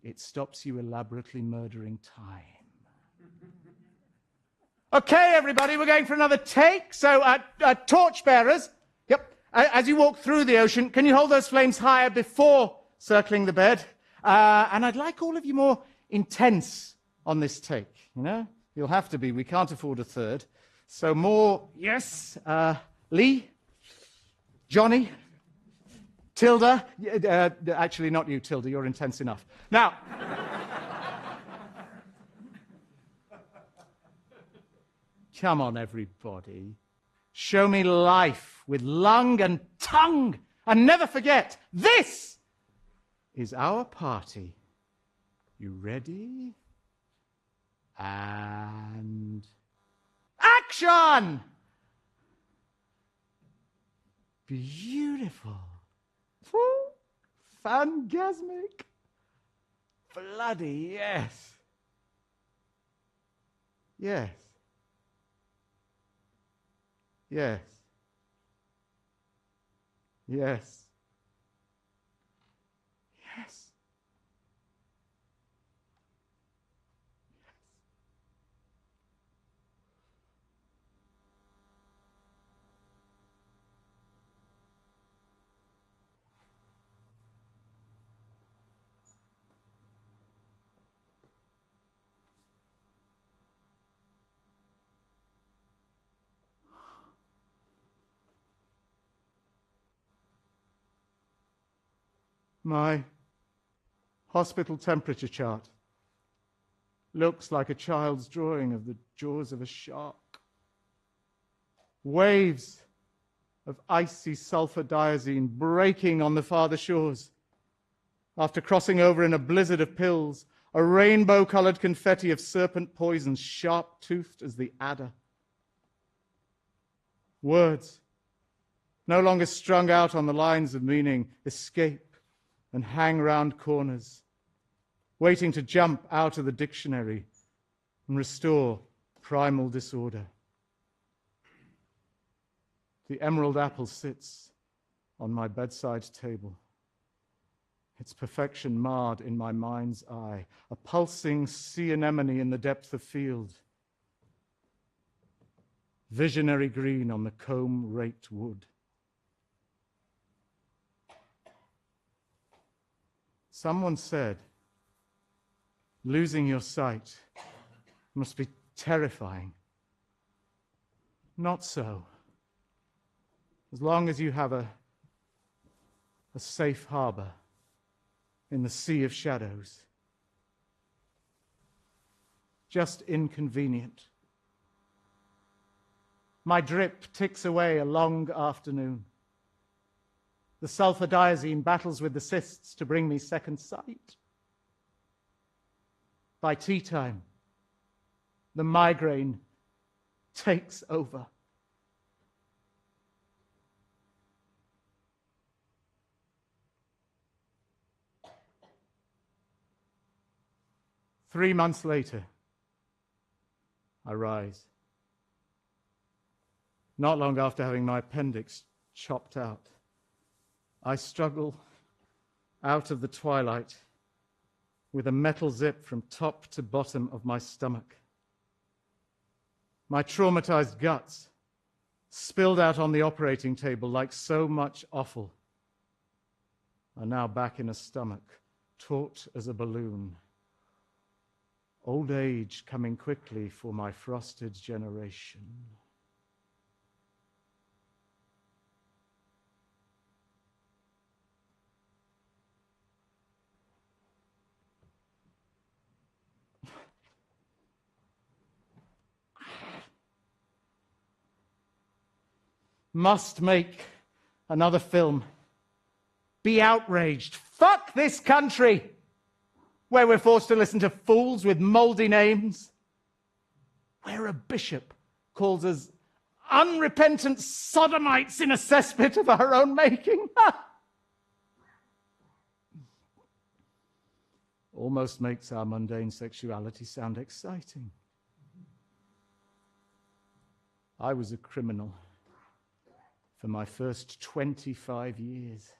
[SPEAKER 2] It stops you elaborately murdering time. Okay, everybody, we're going for another take. So, torchbearers, yep, as you walk through the ocean, can you hold those flames higher before circling the bed. And I'd like all of you more intense on this take, you know? You'll have to be. We can't afford a third. So more, yes, Lee, Johnny, Tilda. Actually, not you, Tilda. You're intense enough. Now, come on, everybody. Show me life with lung and tongue. And never forget, this is our party. You ready? And action! Beautiful. Fangasmic. Bloody yes. Yes. Yes. Yes. Yes. My hospital temperature chart looks like a child's drawing of the jaws of a shark. Waves of icy sulfur-diazine breaking on the farther shores. After crossing over in a blizzard of pills, a rainbow-colored confetti of serpent poisons, sharp-toothed as the adder. Words, no longer strung out on the lines of meaning, escape and hang round corners, waiting to jump out of the dictionary and restore primal disorder. The emerald apple sits on my bedside table, its perfection marred in my mind's eye, a pulsing sea anemone in the depth of field, visionary green on the comb-raked wood. Someone said, losing your sight must be terrifying. Not so. As long as you have a safe harbor in the sea of shadows. Just inconvenient. My drip ticks away a long afternoon. The sulfur-diazine battles with the cysts to bring me second sight. By tea time, the migraine takes over. Three months later, I rise. Not long after having my appendix chopped out, I struggle out of the twilight with a metal zip from top to bottom of my stomach. My traumatized guts spilled out on the operating table like so much offal are now back in a stomach, taut as a balloon. Old age coming quickly for my frosted generation. Must make another film. Be outraged. Fuck this country, where we're forced to listen to fools with moldy names, where a bishop calls us unrepentant sodomites in a cesspit of our own making. Almost makes our mundane sexuality sound exciting. I was a criminal for my first 25 years,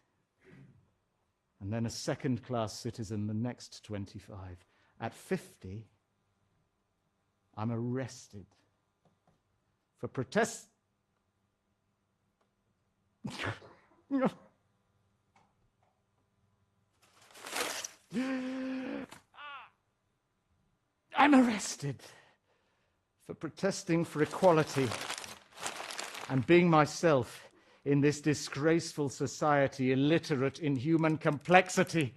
[SPEAKER 2] and then a second-class citizen the next 25. At 50, I'm arrested for protest. I'm arrested for protesting for equality and being myself in this disgraceful society, illiterate in human complexity.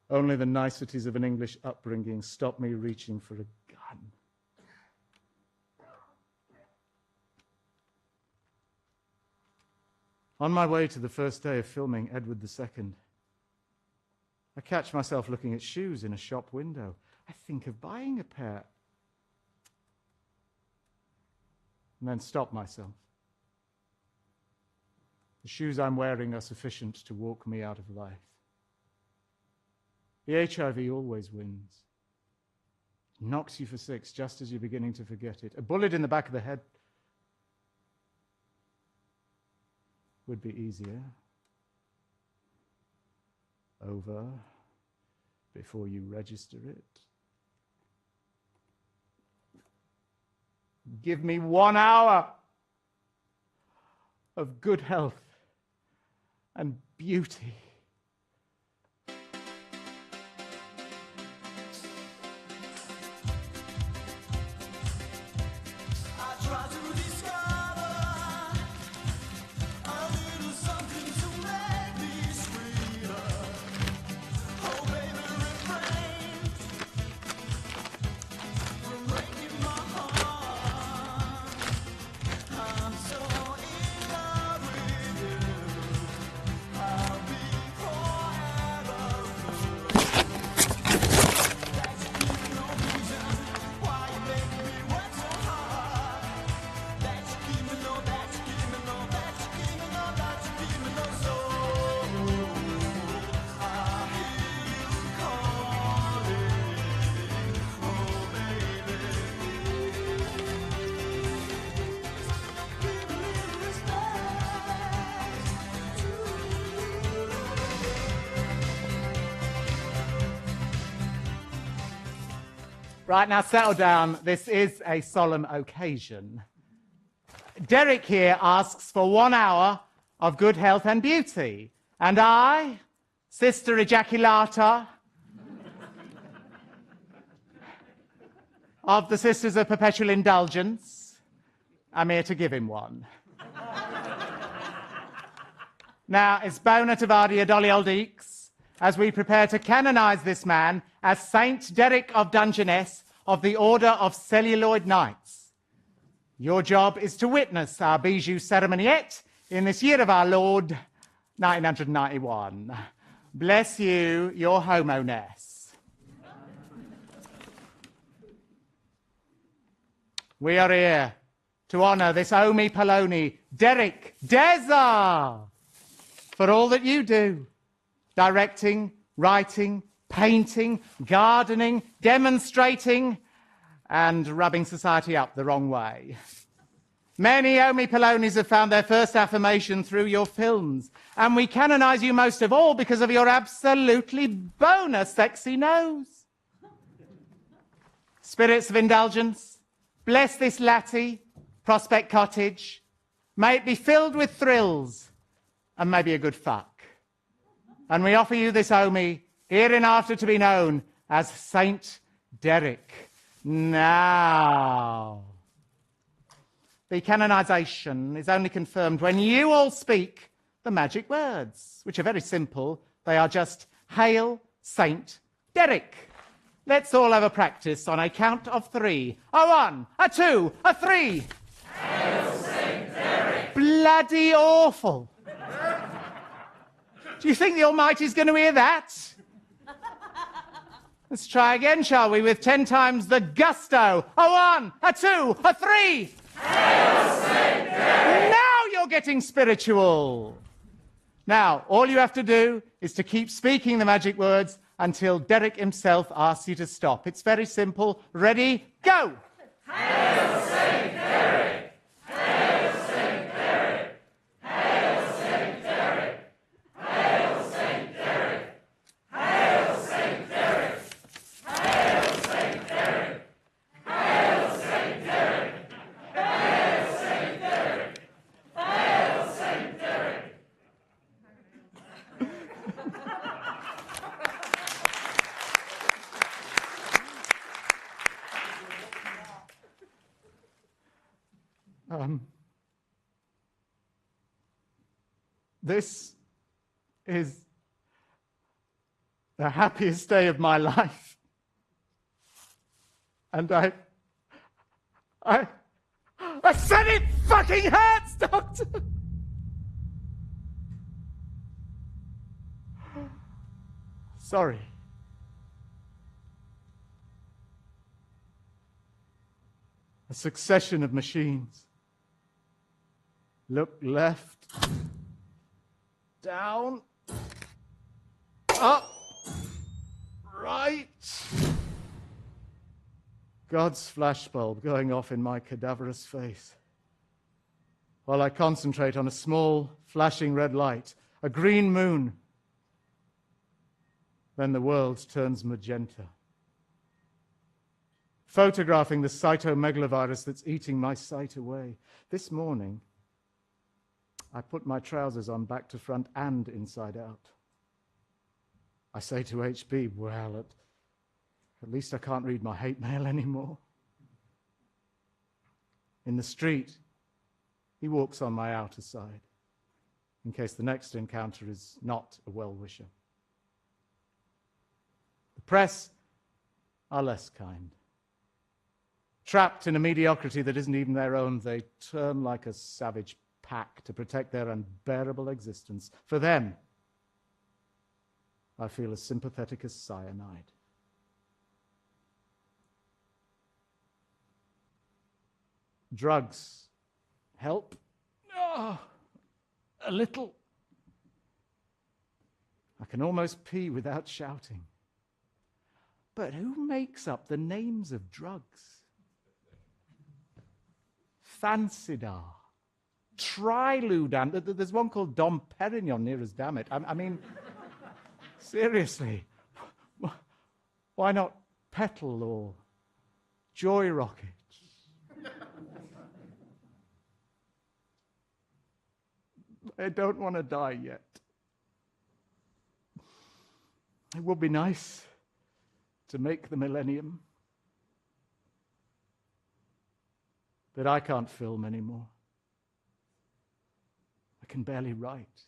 [SPEAKER 2] Only the niceties of an English upbringing stop me reaching for a gun. On my way to the first day of filming Edward II, I catch myself looking at shoes in a shop window. I think of buying a pair, and then stop myself. The shoes I'm wearing are sufficient to walk me out of life. The HIV always wins. It knocks you for six just as you're beginning to forget it. A bullet in the back of the head would be easier. Over before you register it. Give me 1 hour of good health and beauty. Right, now settle down. This is a solemn occasion. Derek here asks for 1 hour of good health and beauty. And I, Sister Ejaculata, of the Sisters of Perpetual Indulgence, I'm here to give him one. Now, it's bona tavadi dolly old eeks, as we prepare to canonize this man as Saint Derek of Dungeness of the Order of Celluloid Knights. Your job is to witness our bijou ceremoniette in this year of our Lord, 1991. Bless you, your homo-ness. We are here to honour this Omi Poloni, Derek Deza, for all that you do. Directing, writing, painting, gardening, demonstrating, and rubbing society up the wrong way. Many Omi Polonis have found their first affirmation through your films, and we canonise you most of all because of your absolutely boner sexy nose. Spirits of indulgence, bless this latte, Prospect Cottage. May it be filled with thrills, and maybe a good fuck. And we offer you this Omi, hereinafter to be known as Saint Derek. Now, the canonization is only confirmed when you all speak the magic words, which are very simple. They are just, Hail Saint Derek. Let's all have a practice on a count of 3. A 1, a 2, a 3.
[SPEAKER 4] Hail Saint Derek.
[SPEAKER 2] Bloody awful. Do you think the Almighty's going to hear that? Let's try again, shall we, with 10 times the gusto. A 1, a 2, a 3.
[SPEAKER 4] Hail Saint Derek.
[SPEAKER 2] Now you're getting spiritual. Now, all you have to do is to keep speaking the magic words until Derek himself asks you to stop. It's very simple. Ready? Go!
[SPEAKER 4] Hail Saint Derek. Hail Saint Derek. Hail Saint Derek. Hail Saint Derek. Hail Saint Derek. Hail Saint Derek. Hail Saint Derek. Hail Saint Derek. Hail Saint
[SPEAKER 2] This is the happiest day of my life. And I said it fucking hurts, Doctor! Sorry. A succession of machines. Look left, down, up, right. God's flashbulb going off in my cadaverous face, while I concentrate on a small, flashing red light, a green moon. Then the world turns magenta, photographing the cytomegalovirus that's eating my sight away. This morning, I put my trousers on back to front and inside out. I say to HB, well, at least I can't read my hate mail anymore. In the street, he walks on my outer side, in case the next encounter is not a well-wisher. The press are less kind. Trapped in a mediocrity that isn't even their own, they turn like a savage pack to protect their unbearable existence. For them, I feel as sympathetic as cyanide. Drugs help? Oh, a little. I can almost pee without shouting. But who makes up the names of drugs? Fansidar, Triludan. There's one called Dom Perignon near us, damn it. I mean, seriously, why not Petal or Joy Rocket? I don't want to die yet. It would be nice to make the millennium. But I can't film anymore. I can barely write.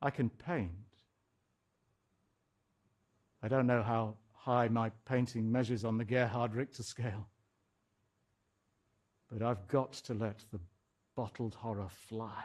[SPEAKER 2] I can paint. I don't know how high my painting measures on the Gerhard Richter scale. But I've got to let the bottled horror fly.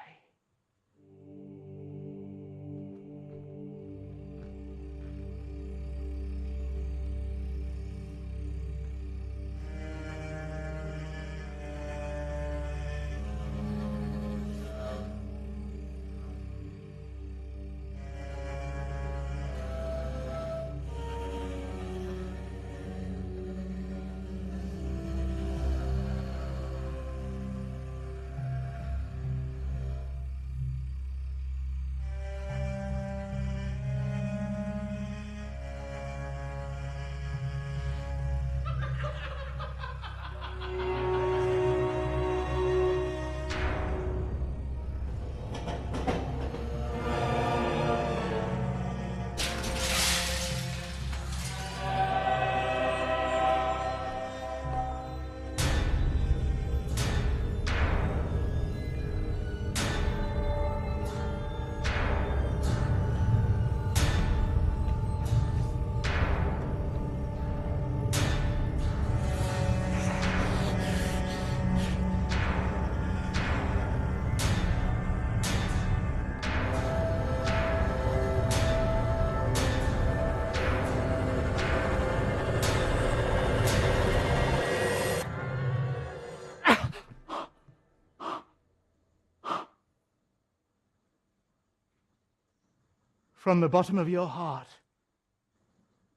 [SPEAKER 2] From the bottom of your heart,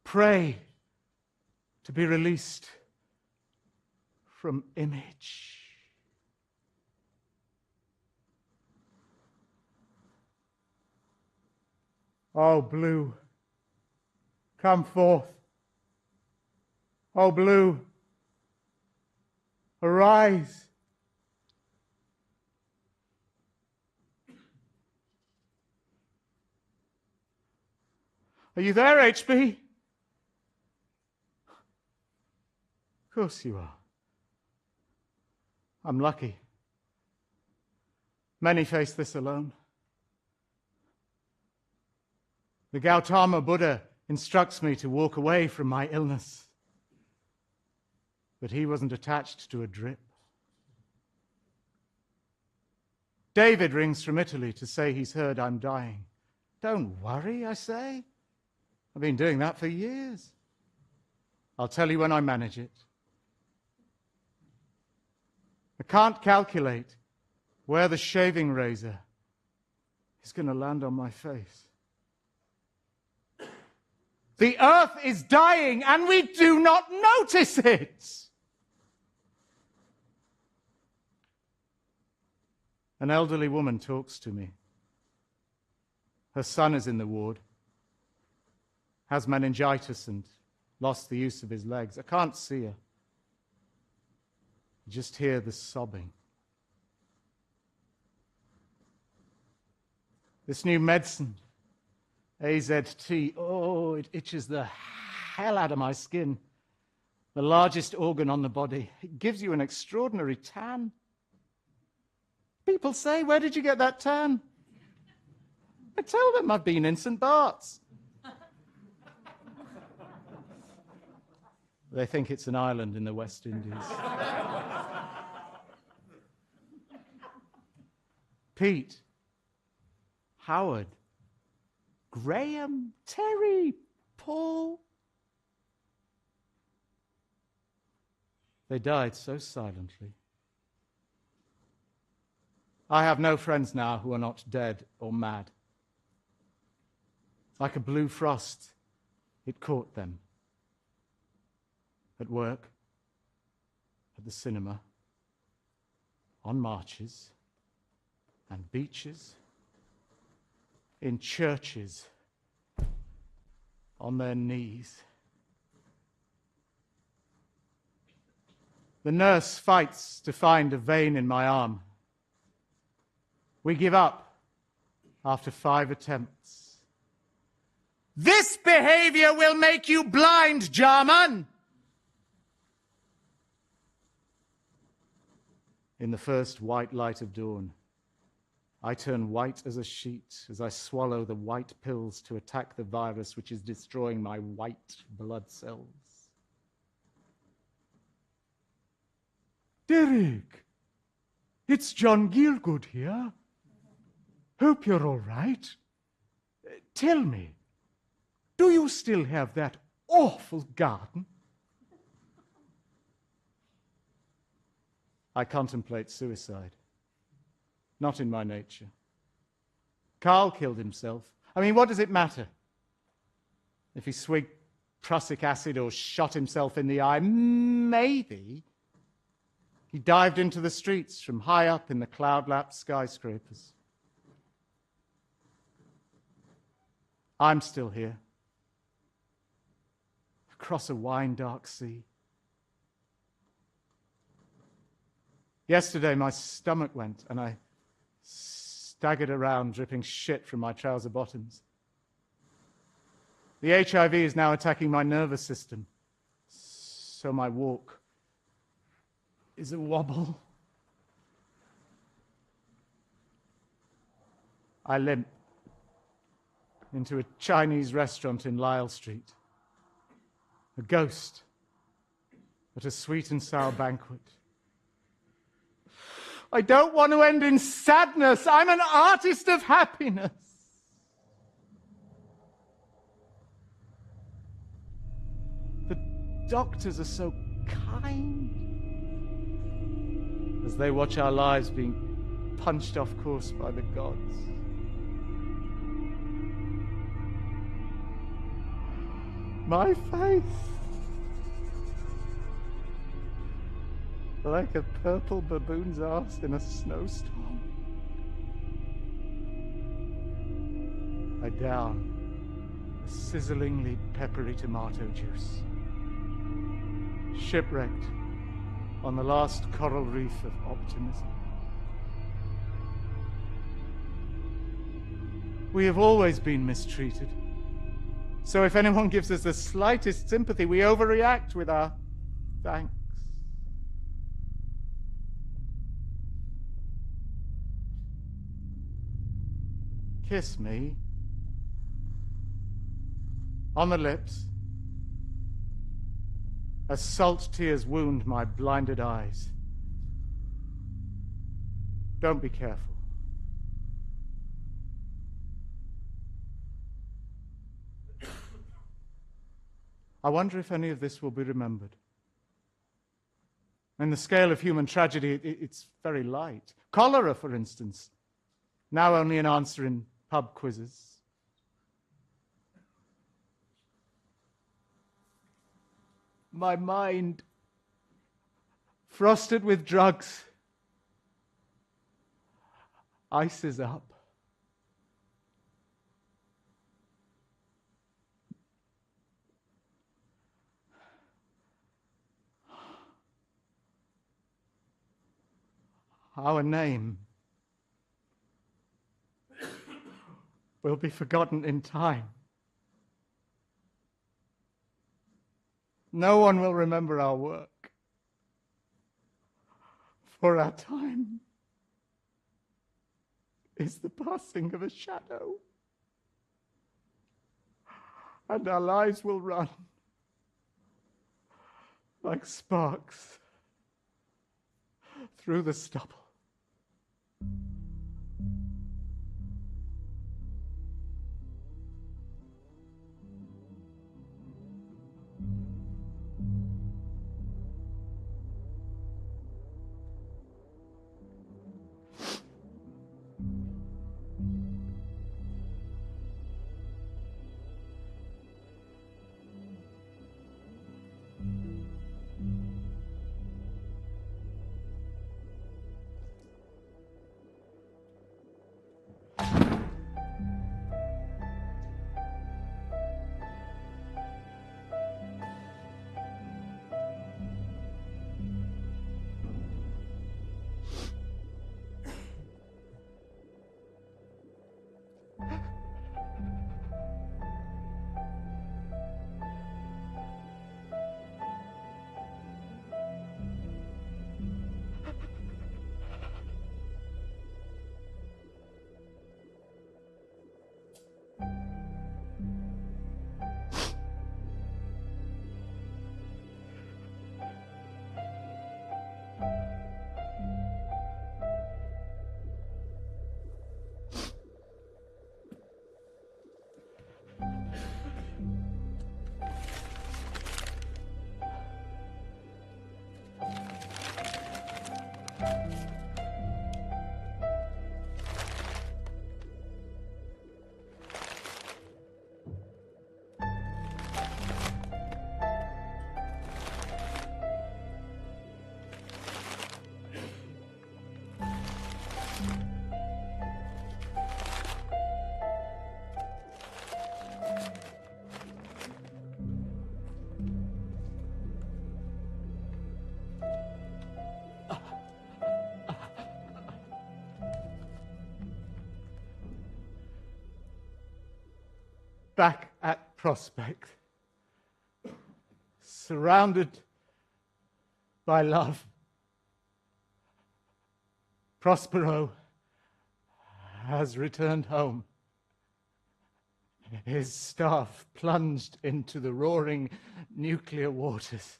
[SPEAKER 2] pray to be released from image. Oh, blue, come forth. Oh, blue, arise. Are you there, HB? Of course you are. I'm lucky. Many face this alone. The Gautama Buddha instructs me to walk away from my illness. But he wasn't attached to a drip. David rings from Italy to say he's heard I'm dying. Don't worry, I say. I've been doing that for years. I'll tell you when I manage it. I can't calculate where the shaving razor is going to land on my face. The earth is dying and we do not notice it. An elderly woman talks to me. Her son is in the ward, has meningitis and lost the use of his legs. I can't see her. I just hear the sobbing. This new medicine, AZT, oh, it itches the hell out of my skin. The largest organ on the body. It gives you an extraordinary tan. People say, where did you get that tan? I tell them I've been in St. Bart's. They think it's an island in the West Indies. Pete, Howard, Graham, Terry, Paul. They died so silently. I have no friends now who are not dead or mad. Like a blue frost, it caught them. At work, at the cinema, on marches and beaches, in churches, on their knees. The nurse fights to find a vein in my arm. We give up after 5 attempts. This behavior will make you blind, Jarman! In the first white light of dawn, I turn white as a sheet as I swallow the white pills to attack the virus which is destroying my white blood cells. Derek, it's John Gielgud here. Hope you're all right. Tell me, do you still have that awful garden? I contemplate suicide. Not in my nature. Carl killed himself. I mean, what does it matter? If he swigged prussic acid or shot himself in the eye, maybe. He dived into the streets from high up in the cloud-lapped skyscrapers. I'm still here. Across a wine-dark sea. Yesterday, my stomach went, and I staggered around, dripping shit from my trouser bottoms. The HIV is now attacking my nervous system, so my walk is a wobble. I limp into a Chinese restaurant in Lisle Street. A ghost at a sweet and sour banquet. I don't want to end in sadness. I'm an artist of happiness. The doctors are so kind as they watch our lives being punched off course by the gods. My face, like a purple baboon's arse in a snowstorm. I down a sizzlingly peppery tomato juice, shipwrecked on the last coral reef of optimism. We have always been mistreated. So if anyone gives us the slightest sympathy, we overreact with our thanks. Kiss me on the lips as salt tears wound my blinded eyes. Don't be careful. I wonder if any of this will be remembered. In the scale of human tragedy, it's very light. Cholera, for instance, now only an answer in pub quizzes. My mind, frosted with drugs, ices up. Our name will be forgotten in time. No one will remember our work, for our time is the passing of a shadow, and our lives will run like sparks through the stubble. Back at Prospect, surrounded by love, Prospero has returned home. His staff plunged into the roaring nuclear waters.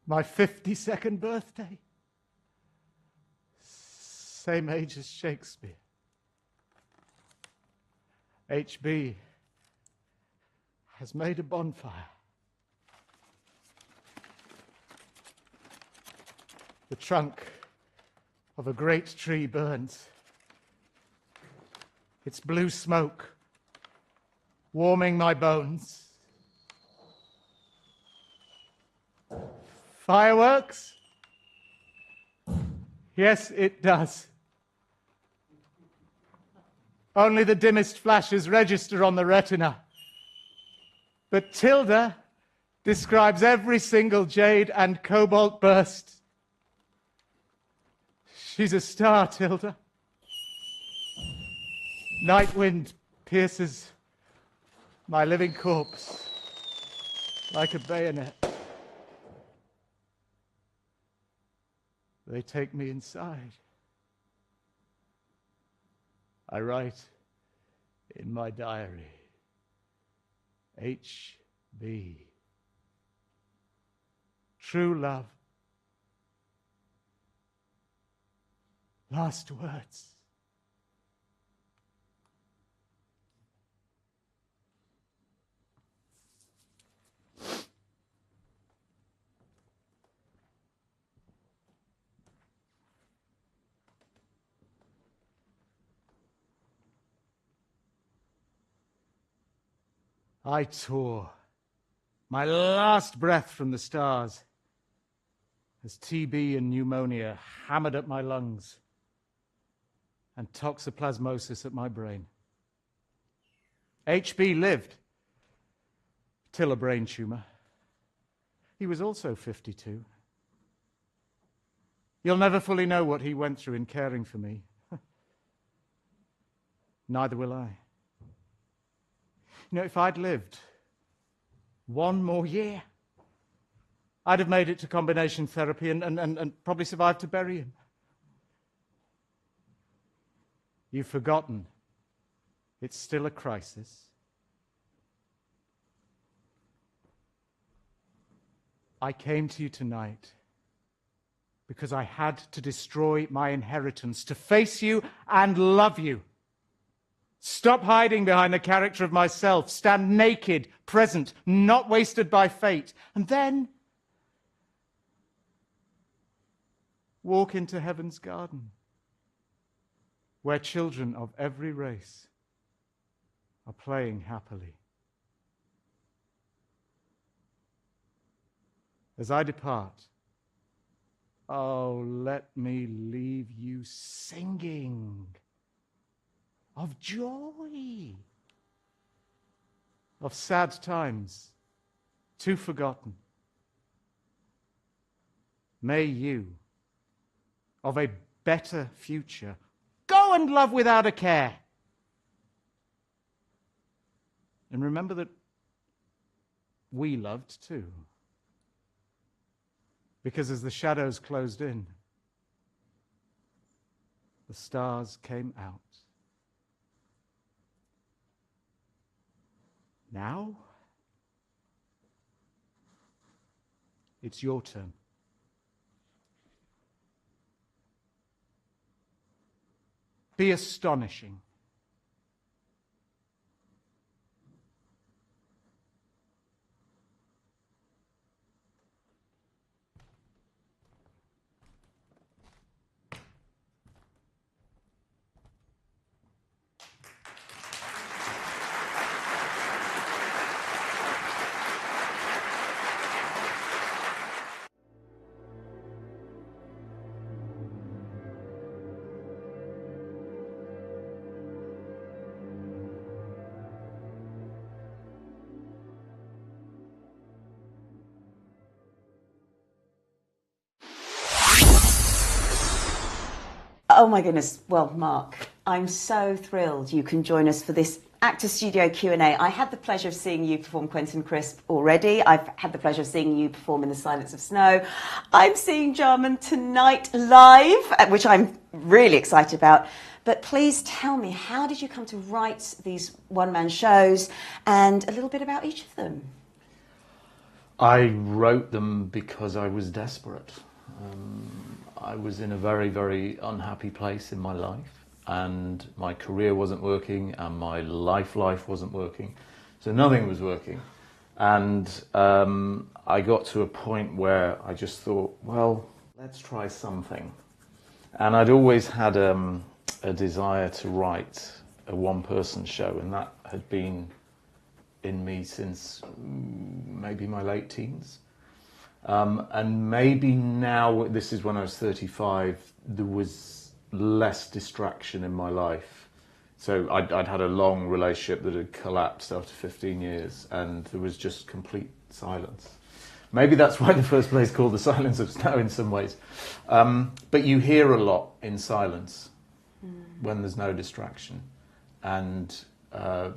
[SPEAKER 2] My 52nd birthday, same age as Shakespeare. HB has made a bonfire. The trunk of a great tree burns. Its blue smoke warming my bones. Fireworks? Yes, it does. Only the dimmest flashes register on the retina. But Tilda describes every single jade and cobalt burst. She's a star, Tilda. Night wind pierces my living corpse like a bayonet. They take me inside. I write in my diary, H.B. True love. Last words. I tore my last breath from the stars as TB and pneumonia hammered at my lungs and toxoplasmosis at my brain. HB lived till a brain tumor. He was also 52. You'll never fully know what he went through in caring for me. Neither will I. You know, if I'd lived one more year, I'd have made it to combination therapy and probably survived to bury him. You've forgotten it's still a crisis. I came to you tonight because I had to destroy my inheritance, to face you and love you. Stop hiding behind the character of myself. Stand naked, present, not wasted by fate. And then walk into heaven's garden, where children of every race are playing happily. As I depart, oh, let me leave you singing of joy, of sad times too forgotten. May you, of a better future, go and love without a care. And remember that we loved too. Because as the shadows closed in, the stars came out. Now, it's your turn. Be astonishing.
[SPEAKER 1] Oh my goodness. Well, Mark, I'm so thrilled you can join us for this Actor Studio Q&A. I had the pleasure of seeing you perform Quentin Crisp already. I've had the pleasure of seeing you perform in The Silence of Snow. I'm seeing Jarman tonight live, which I'm really excited about. But please tell me, how did you come to write these one-man shows and a little bit about each of them?
[SPEAKER 5] I wrote them because I was desperate. I was in a very, very unhappy place in my life, and my career wasn't working, and my life wasn't working. So nothing was working. And I got to a point where I just thought, well, let's try something. And I'd always had a desire to write a one-person show, and that had been in me since maybe my late teens. And maybe now, this is when I was 35, there was less distraction in my life. So I'd had a long relationship that had collapsed after 15 years, and there was just complete silence. Maybe that's why the first play is called The Silence of Snow in some ways. But you hear a lot in silence when there's no distraction, and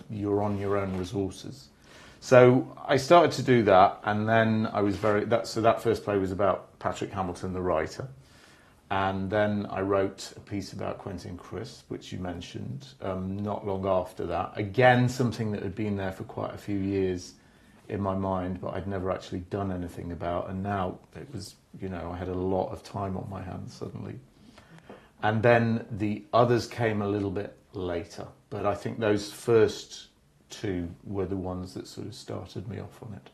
[SPEAKER 5] you're on your own resources. So I started to do that, and then I was so that first play was about Patrick Hamilton, the writer. And then I wrote a piece about Quentin Crisp, which you mentioned, not long after that. Again, something that had been there for quite a few years in my mind, but I'd never actually done anything about. And now it was, you know, I had a lot of time on my hands suddenly. And then the others came a little bit later. But I think those first two were the ones that sort of started me off on it.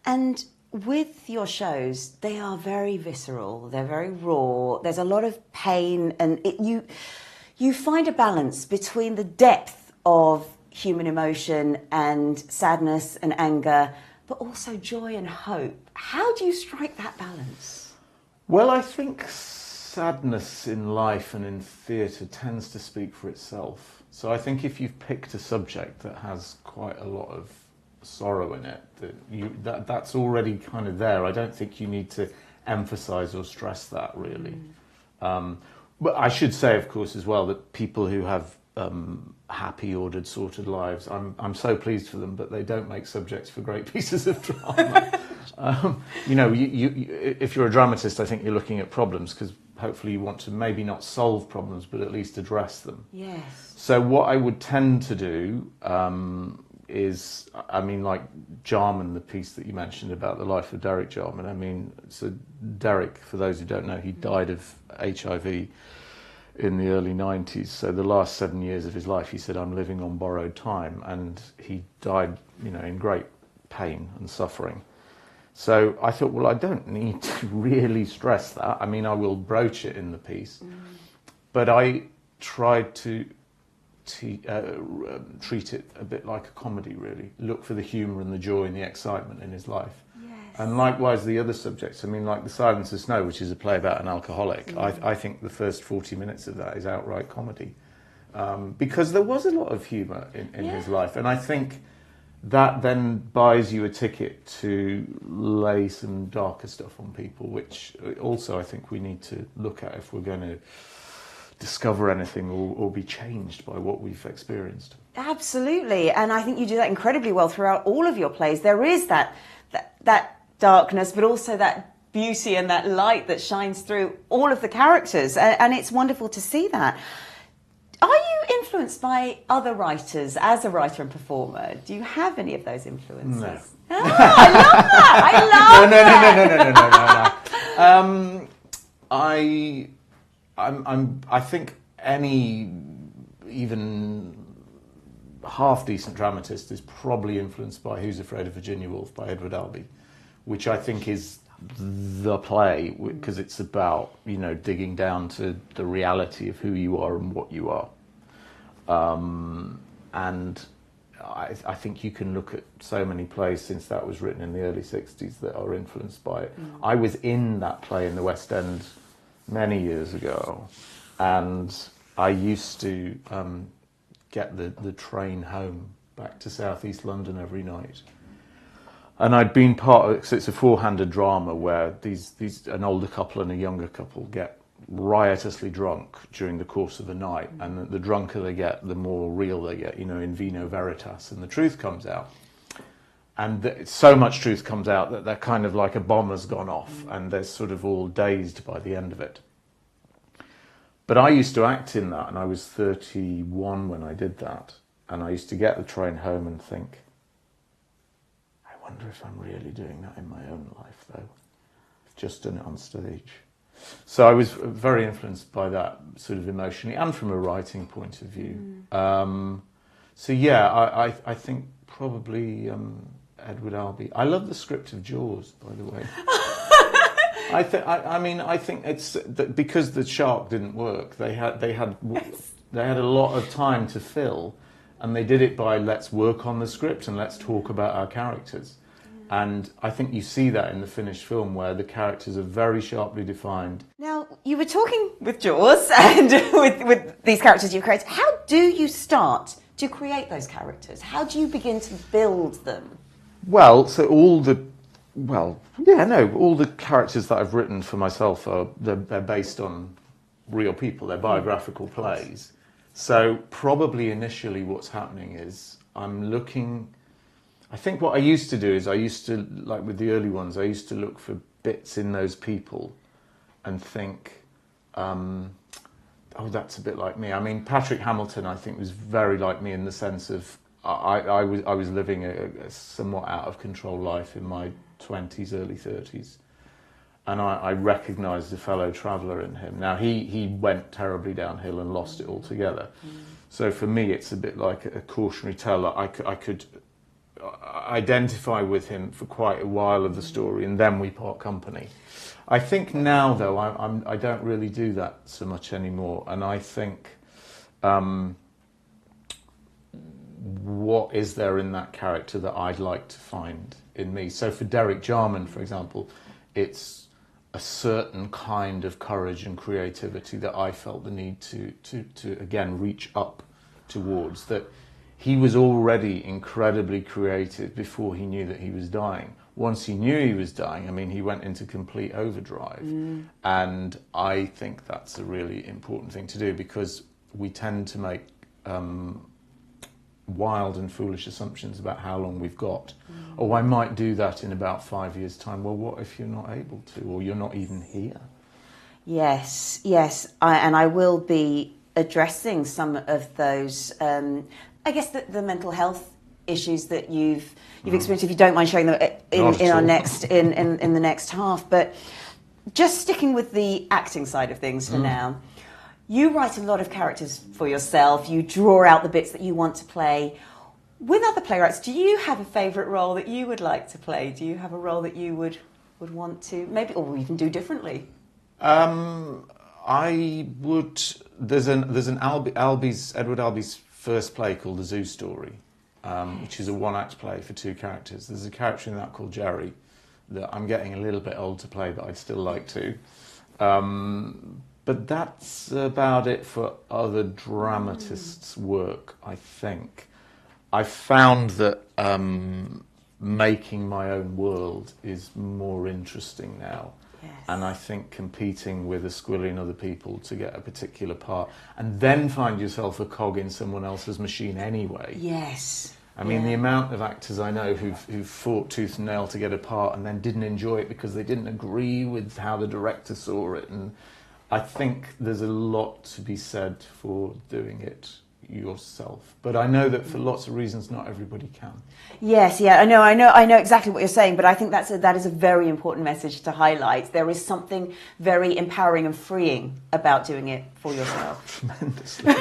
[SPEAKER 1] And with your shows, they are very visceral, they're very raw, there's a lot of pain, and you find a balance between the depth of human emotion and sadness and anger, but also joy and hope. How do you strike that balance?
[SPEAKER 5] Well, I think sadness in life and in theatre tends to speak for itself. So I think if you've picked a subject that has quite a lot of sorrow in it, that's already kind of there. I don't think you need to emphasize or stress that really. But I should say, of course, as well, that people who have happy, ordered, sorted lives, I'm so pleased for them, but they don't make subjects for great pieces of drama. You know, if you're a dramatist, I think you're looking at problems, because hopefully you want to maybe not solve problems, but at least address them.
[SPEAKER 1] Yes.
[SPEAKER 5] So what I would tend to do is, I mean, like Jarman, the piece that you mentioned about the life of Derek Jarman. I mean, so Derek, for those who don't know, he died of HIV in the early 90s. So the last 7 years of his life, he said, I'm living on borrowed time. And he died, you know, in great pain and suffering. So I thought, well, I don't need to really stress that. I mean, I will broach it in the piece. But I tried to treat it a bit like a comedy, really. Look for the humour and the joy and the excitement in his life.
[SPEAKER 1] Yes.
[SPEAKER 5] And likewise the other subjects. I mean, like The Silence of Snow, which is a play about an alcoholic. I think the first 40 minutes of that is outright comedy. Because there was a lot of humour in his life. And I think that then buys you a ticket to lay some darker stuff on people, which also I think we need to look at if we're going to discover anything or be changed by what we've experienced.
[SPEAKER 1] Absolutely, and I think you do that incredibly well throughout all of your plays. There is that darkness, but also that beauty and that light that shines through all of the characters, and it's wonderful to see that. Are you influenced by other writers as a writer and performer? Do you have any of those influences?
[SPEAKER 5] No.
[SPEAKER 1] Oh, I love that!
[SPEAKER 5] I think any even half decent dramatist is probably influenced by Who's Afraid of Virginia Woolf by Edward Albee, which I think is the play, because it's about, you know, digging down to the reality of who you are and what you are. And I think you can look at so many plays since that was written in the early 60s that are influenced by it. I was in that play in the West End many years ago, and I used to get the train home back to South East London every night. And I'd been part of it, so it's a four-handed drama where an older couple and a younger couple get riotously drunk during the course of the night, and the drunker they get, the more real they get, you know, in vino veritas, and the truth comes out. And so much truth comes out that they're kind of like a bomb has gone off, and they're sort of all dazed by the end of it. But I used to act in that, and I was 31 when I did that, and I used to get the train home and think, I wonder if I'm really doing that in my own life, though. I've just done it on stage. So I was very influenced by that sort of emotionally, and from a writing point of view. So yeah, I think probably Edward Albee. I love the script of Jaws, by the way. I think it's that because the shark didn't work. They had a lot of time to fill, and they did it by let's work on the script and let's talk about our characters. And I think you see that in the finished film, where the characters are very sharply defined.
[SPEAKER 1] Now, you were talking with Jaws and with these characters you create. How do you start to create those characters? How do you begin to build them?
[SPEAKER 5] Well, so all the characters that I've written for myself they're based on real people. They're biographical plays. So probably initially what's happening is I think what I used to do is like with the early ones, I used to look for bits in those people and think, oh, that's a bit like me. I mean, Patrick Hamilton, I think, was very like me in the sense of I was living a somewhat out of control life in my 20s, early 30s. And I recognised a fellow traveller in him. Now, he went terribly downhill and lost it altogether. So for me, it's a bit like a cautionary tale. I could identify with him for quite a while of the story, and then we part company. I think now, though, I don't really do that so much anymore. And I think, what is there in that character that I'd like to find in me? So for Derek Jarman, for example, it's a certain kind of courage and creativity that I felt the need to again reach up towards. That he was already incredibly creative before he knew that he was dying. Once he knew he was dying, I mean, he went into complete overdrive. And I think that's a really important thing to do, because we tend to make wild and foolish assumptions about how long we've got. Oh, I might do that in about 5 years' time. Well, what if you're not able to, or you're not even here?
[SPEAKER 1] Yes, and I will be addressing some of those, I guess, the mental health issues that you've experienced. If you don't mind sharing them in our next in the next half, but just sticking with the acting side of things for now. You write a lot of characters for yourself. You draw out the bits that you want to play. With other playwrights, do you have a favourite role that you would like to play? Do you have a role that you would want to maybe, or even do differently?
[SPEAKER 5] I would. There's an Edward Albee's first play called The Zoo Story, which is a one-act play for two characters. There's a character in that called Jerry that I'm getting a little bit old to play, but I'd still like to. But that's about it for other dramatists' work, I think. I found that making my own world is more interesting now.
[SPEAKER 1] Yes.
[SPEAKER 5] And I think competing with a squillion other people to get a particular part, and then find yourself a cog in someone else's machine anyway.
[SPEAKER 1] Yes.
[SPEAKER 5] I mean, the amount of actors I know who've fought tooth and nail to get a part and then didn't enjoy it because they didn't agree with how the director saw it. And I think there's a lot to be said for doing it yourself. But I know that for lots of reasons, not everybody can.
[SPEAKER 1] Yes, I know exactly what you're saying, but I think that is a very important message to highlight. There is something very empowering and freeing about doing it for yourself.
[SPEAKER 5] Tremendously.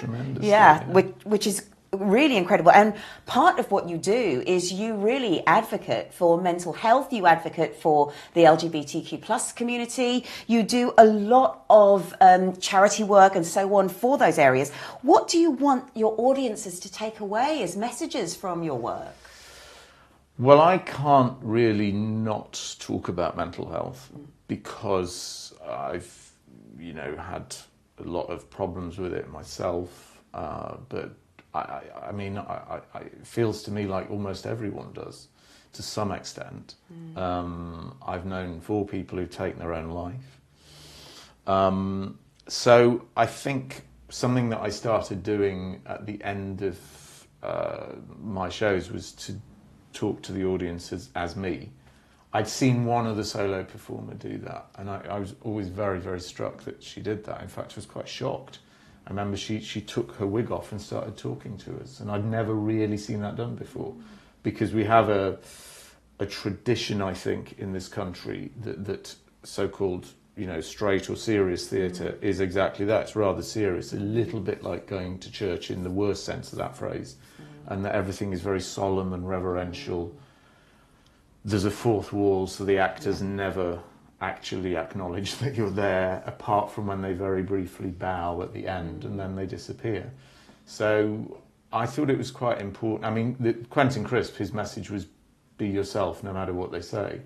[SPEAKER 5] Tremendously.
[SPEAKER 1] Yeah, which is really incredible. And part of what you do is you really advocate for mental health. You advocate for the LGBTQ plus community. You do a lot of charity work and so on for those areas. What do you want your audiences to take away as messages from your work?
[SPEAKER 5] Well, I can't really not talk about mental health because I've, had a lot of problems with it myself, but I mean, it feels to me like almost everyone does, to some extent. I've known 4 people who've taken their own life. So I think something that I started doing at the end of my shows was to talk to the audience as me. I'd seen one other solo performer do that, and I was always very, very struck that she did that. In fact, I was quite shocked. I remember she took her wig off and started talking to us, and I'd never really seen that done before, because we have a tradition, I think, in this country that so-called, straight or serious theatre is exactly that. It's rather serious, a little bit like going to church in the worst sense of that phrase, and that everything is very solemn and reverential. There's a fourth wall, so the actors never actually acknowledge that you're there, apart from when they very briefly bow at the end and then they disappear. So I thought it was quite important. I mean, Quentin Crisp, his message was be yourself no matter what they say.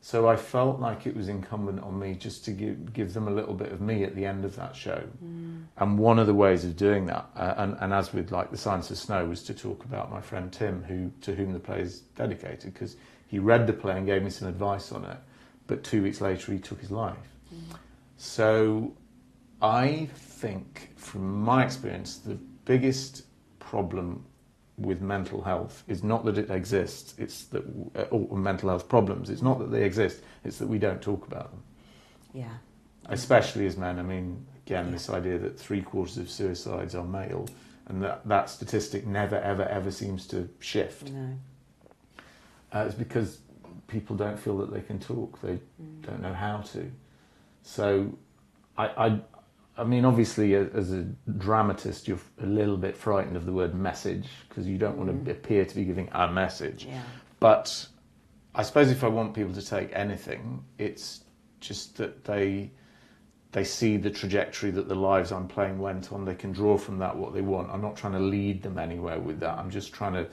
[SPEAKER 5] So I felt like it was incumbent on me just to give them a little bit of me at the end of that show. And one of the ways of doing that, and as with like The Science of Snow, was to talk about my friend Tim, to whom the play is dedicated, because he read the play and gave me some advice on it. But 2 weeks later, he took his life. So I think, from my experience, the biggest problem with mental health is not that it exists, it's that, or mental health problems, it's not that they exist, it's that we don't talk about them.
[SPEAKER 1] Yeah.
[SPEAKER 5] Especially as men. I mean, again, this idea that 3/4 of suicides are male, and that statistic never, ever, ever seems to shift.
[SPEAKER 1] No.
[SPEAKER 5] It's because people don't feel that they can talk. They don't know how to. So, I mean, obviously, as a dramatist, you're a little bit frightened of the word message, because you don't want to appear to be giving a message.
[SPEAKER 1] Yeah.
[SPEAKER 5] But I suppose if I want people to take anything, it's just that they see the trajectory that the lives I'm playing went on. They can draw from that what they want. I'm not trying to lead them anywhere with that. I'm just trying to...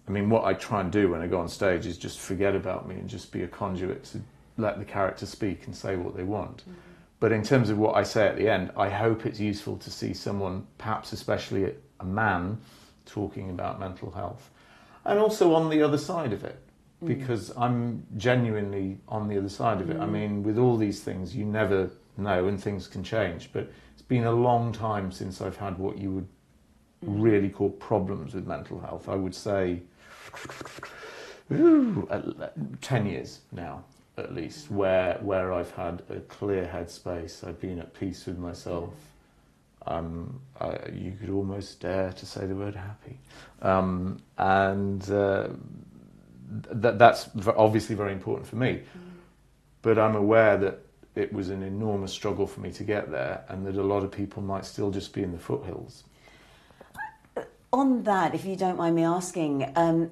[SPEAKER 5] I mean, what I try and do when I go on stage is just forget about me and just be a conduit to let the character speak and say what they want. But in terms of what I say at the end, I hope it's useful to see someone, perhaps especially a man, talking about mental health. And also on the other side of it, because I'm genuinely on the other side of it. I mean, with all these things, you never know, and things can change. But it's been a long time since I've had what you would really call problems with mental health. I would say 10 years now, at least, where I've had a clear headspace. I've been at peace with myself. You could almost dare to say the word happy. That's obviously very important for me. But I'm aware that it was an enormous struggle for me to get there, and that a lot of people might still just be in the foothills.
[SPEAKER 1] On that, if you don't mind me asking,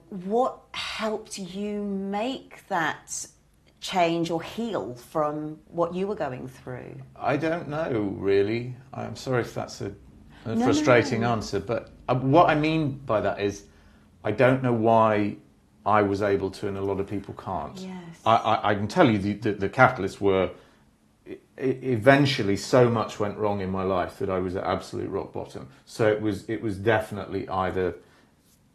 [SPEAKER 1] what helped you make that change or heal from what you were going through?
[SPEAKER 5] I don't know, really. I'm sorry if that's a frustrating answer, but what I mean by that is I don't know why I was able to and a lot of people can't.
[SPEAKER 1] Yes.
[SPEAKER 5] I can tell you the catalysts were... Eventually, so much went wrong in my life that I was at absolute rock bottom. So it was definitely either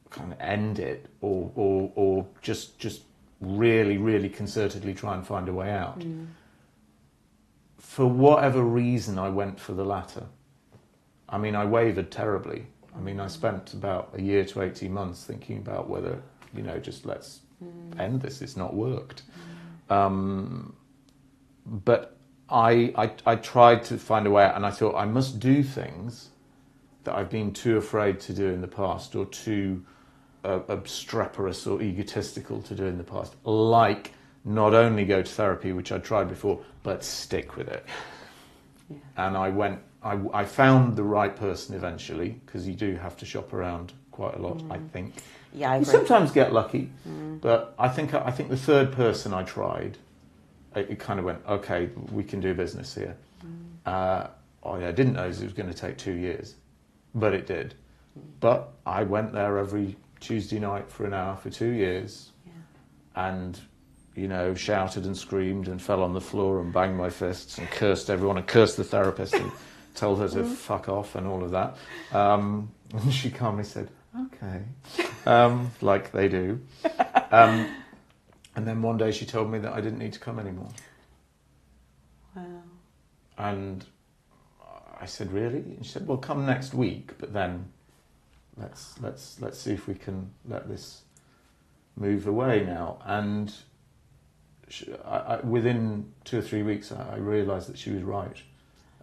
[SPEAKER 5] kind of end it or just really, really concertedly try and find a way out. For whatever reason, I went for the latter. I mean, I wavered terribly. I mean, I spent about a year to 18 months thinking about whether, just let's end this. It's not worked. But I tried to find a way out, and I thought I must do things that I've been too afraid to do in the past, or too obstreperous or egotistical to do in the past. Like, not only go to therapy, which I tried before, but stick with it. Yeah. And I found the right person eventually, because you do have to shop around quite a lot, I think.
[SPEAKER 1] Yeah, I agree.
[SPEAKER 5] You sometimes get lucky, but I think the third person I tried, it kind of went, okay, we can do business here. I didn't know it was going to take 2 years, but it did. But I went there every Tuesday night for an hour for 2 years, and, shouted and screamed and fell on the floor and banged my fists and cursed everyone and cursed the therapist and told her to fuck off and all of that. And she calmly said, okay, like they do. And then one day she told me that I didn't need to come anymore.
[SPEAKER 1] Wow.
[SPEAKER 5] And I said, really? And she said, well, come next week, but then let's see if we can let this move away now. And within 2 or 3 weeks, I realised that she was right,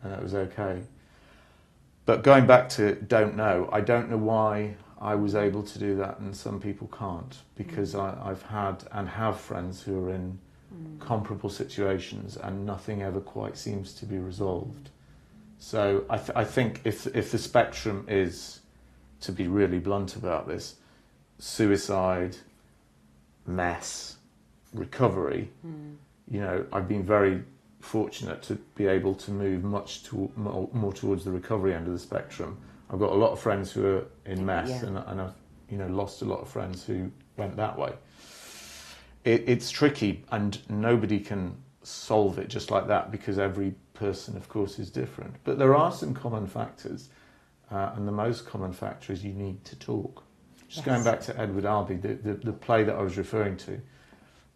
[SPEAKER 5] and that was okay. But going back to don't know, I don't know why I was able to do that and some people can't, because I've had and have friends who are in comparable situations and nothing ever quite seems to be resolved. So I think if the spectrum is, to be really blunt about this, suicide, mess, recovery, I've been very fortunate to be able to move much more towards the recovery end of the spectrum. I've got a lot of friends who are in mess, and I've lost a lot of friends who went that way. It's tricky, and nobody can solve it just like that, because every person, of course, is different. But there are some common factors, and the most common factor is you need to talk. Just going back to Edward Albee, the play that I was referring to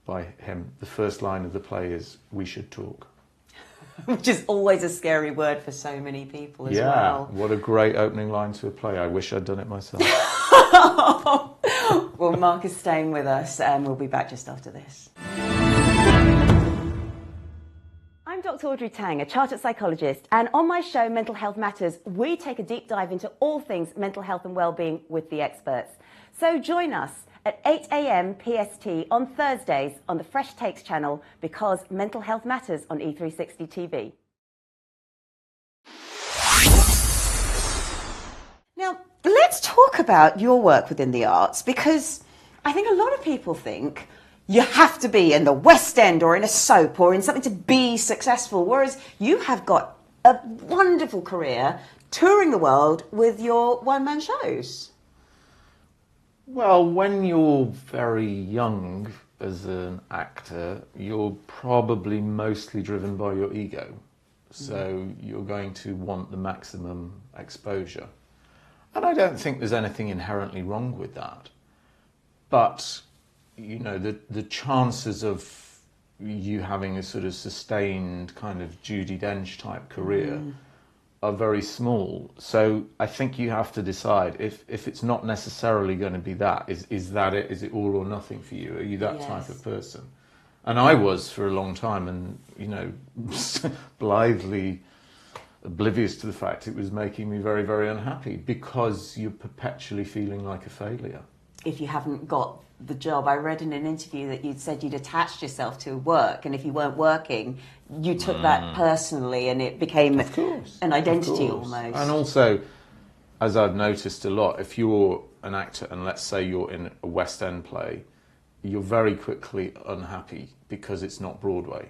[SPEAKER 5] by him, the first line of the play is, we should talk.
[SPEAKER 1] Which is always a scary word for so many people as well.
[SPEAKER 5] Yeah, what a great opening line to a play. I wish I'd done it myself.
[SPEAKER 1] Well, Mark is staying with us, and we'll be back just after this. I'm Dr. Dr. Audrey Tang, a chartered psychologist, and on my show Mental Health Matters, we take a deep dive into all things mental health and well-being with the experts. So join us at 8 a.m. PST on Thursdays on the Fresh Takes channel, because mental health matters on E360 TV. Now, let's talk about your work within the arts, because I think a lot of people think you have to be in the West End or in a soap or in something to be successful, whereas you have got a wonderful career touring the world with your one-man shows.
[SPEAKER 5] Well, when you're very young as an actor, you're probably mostly driven by your ego. So you're going to want the maximum exposure. And I don't think there's anything inherently wrong with that. But, you know, the chances of you having a sort of sustained kind of Judi Dench type career are very small. So I think you have to decide if it's not necessarily going to be that, is that it? Is it all or nothing for you? Are you that type of person? And I was for a long time, and, you know, blithely oblivious to the fact it was making me very, very unhappy, because you're perpetually feeling like a failure.
[SPEAKER 1] If you haven't got the job, I read in an interview that you'd said you'd attached yourself to work, and if you weren't working, you took that personally, and it became an identity almost.
[SPEAKER 5] And also, as I've noticed a lot, if you're an actor and let's say you're in a West End play, you're very quickly unhappy because it's not Broadway.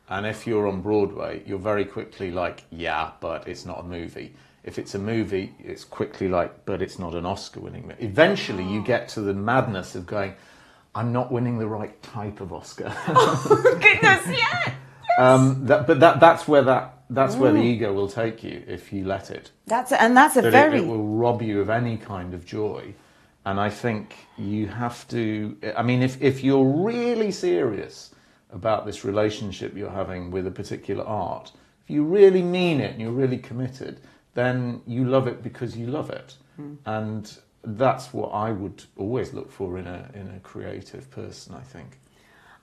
[SPEAKER 5] And if you're on Broadway, you're very quickly like, yeah, but it's not a movie. If it's a movie, it's quickly like, but it's not an Oscar-winning movie. Eventually, you get to the madness of going, I'm not winning the right type of Oscar.
[SPEAKER 1] Oh, goodness, yeah!
[SPEAKER 5] That's where the ego will take you if you let it.
[SPEAKER 1] It
[SPEAKER 5] will rob you of any kind of joy. And I think you have to, I mean, if you're really serious about this relationship you're having with a particular art, if you really mean it and you're really committed, then you love it because you love it. And that's what I would always look for in a creative person, I think.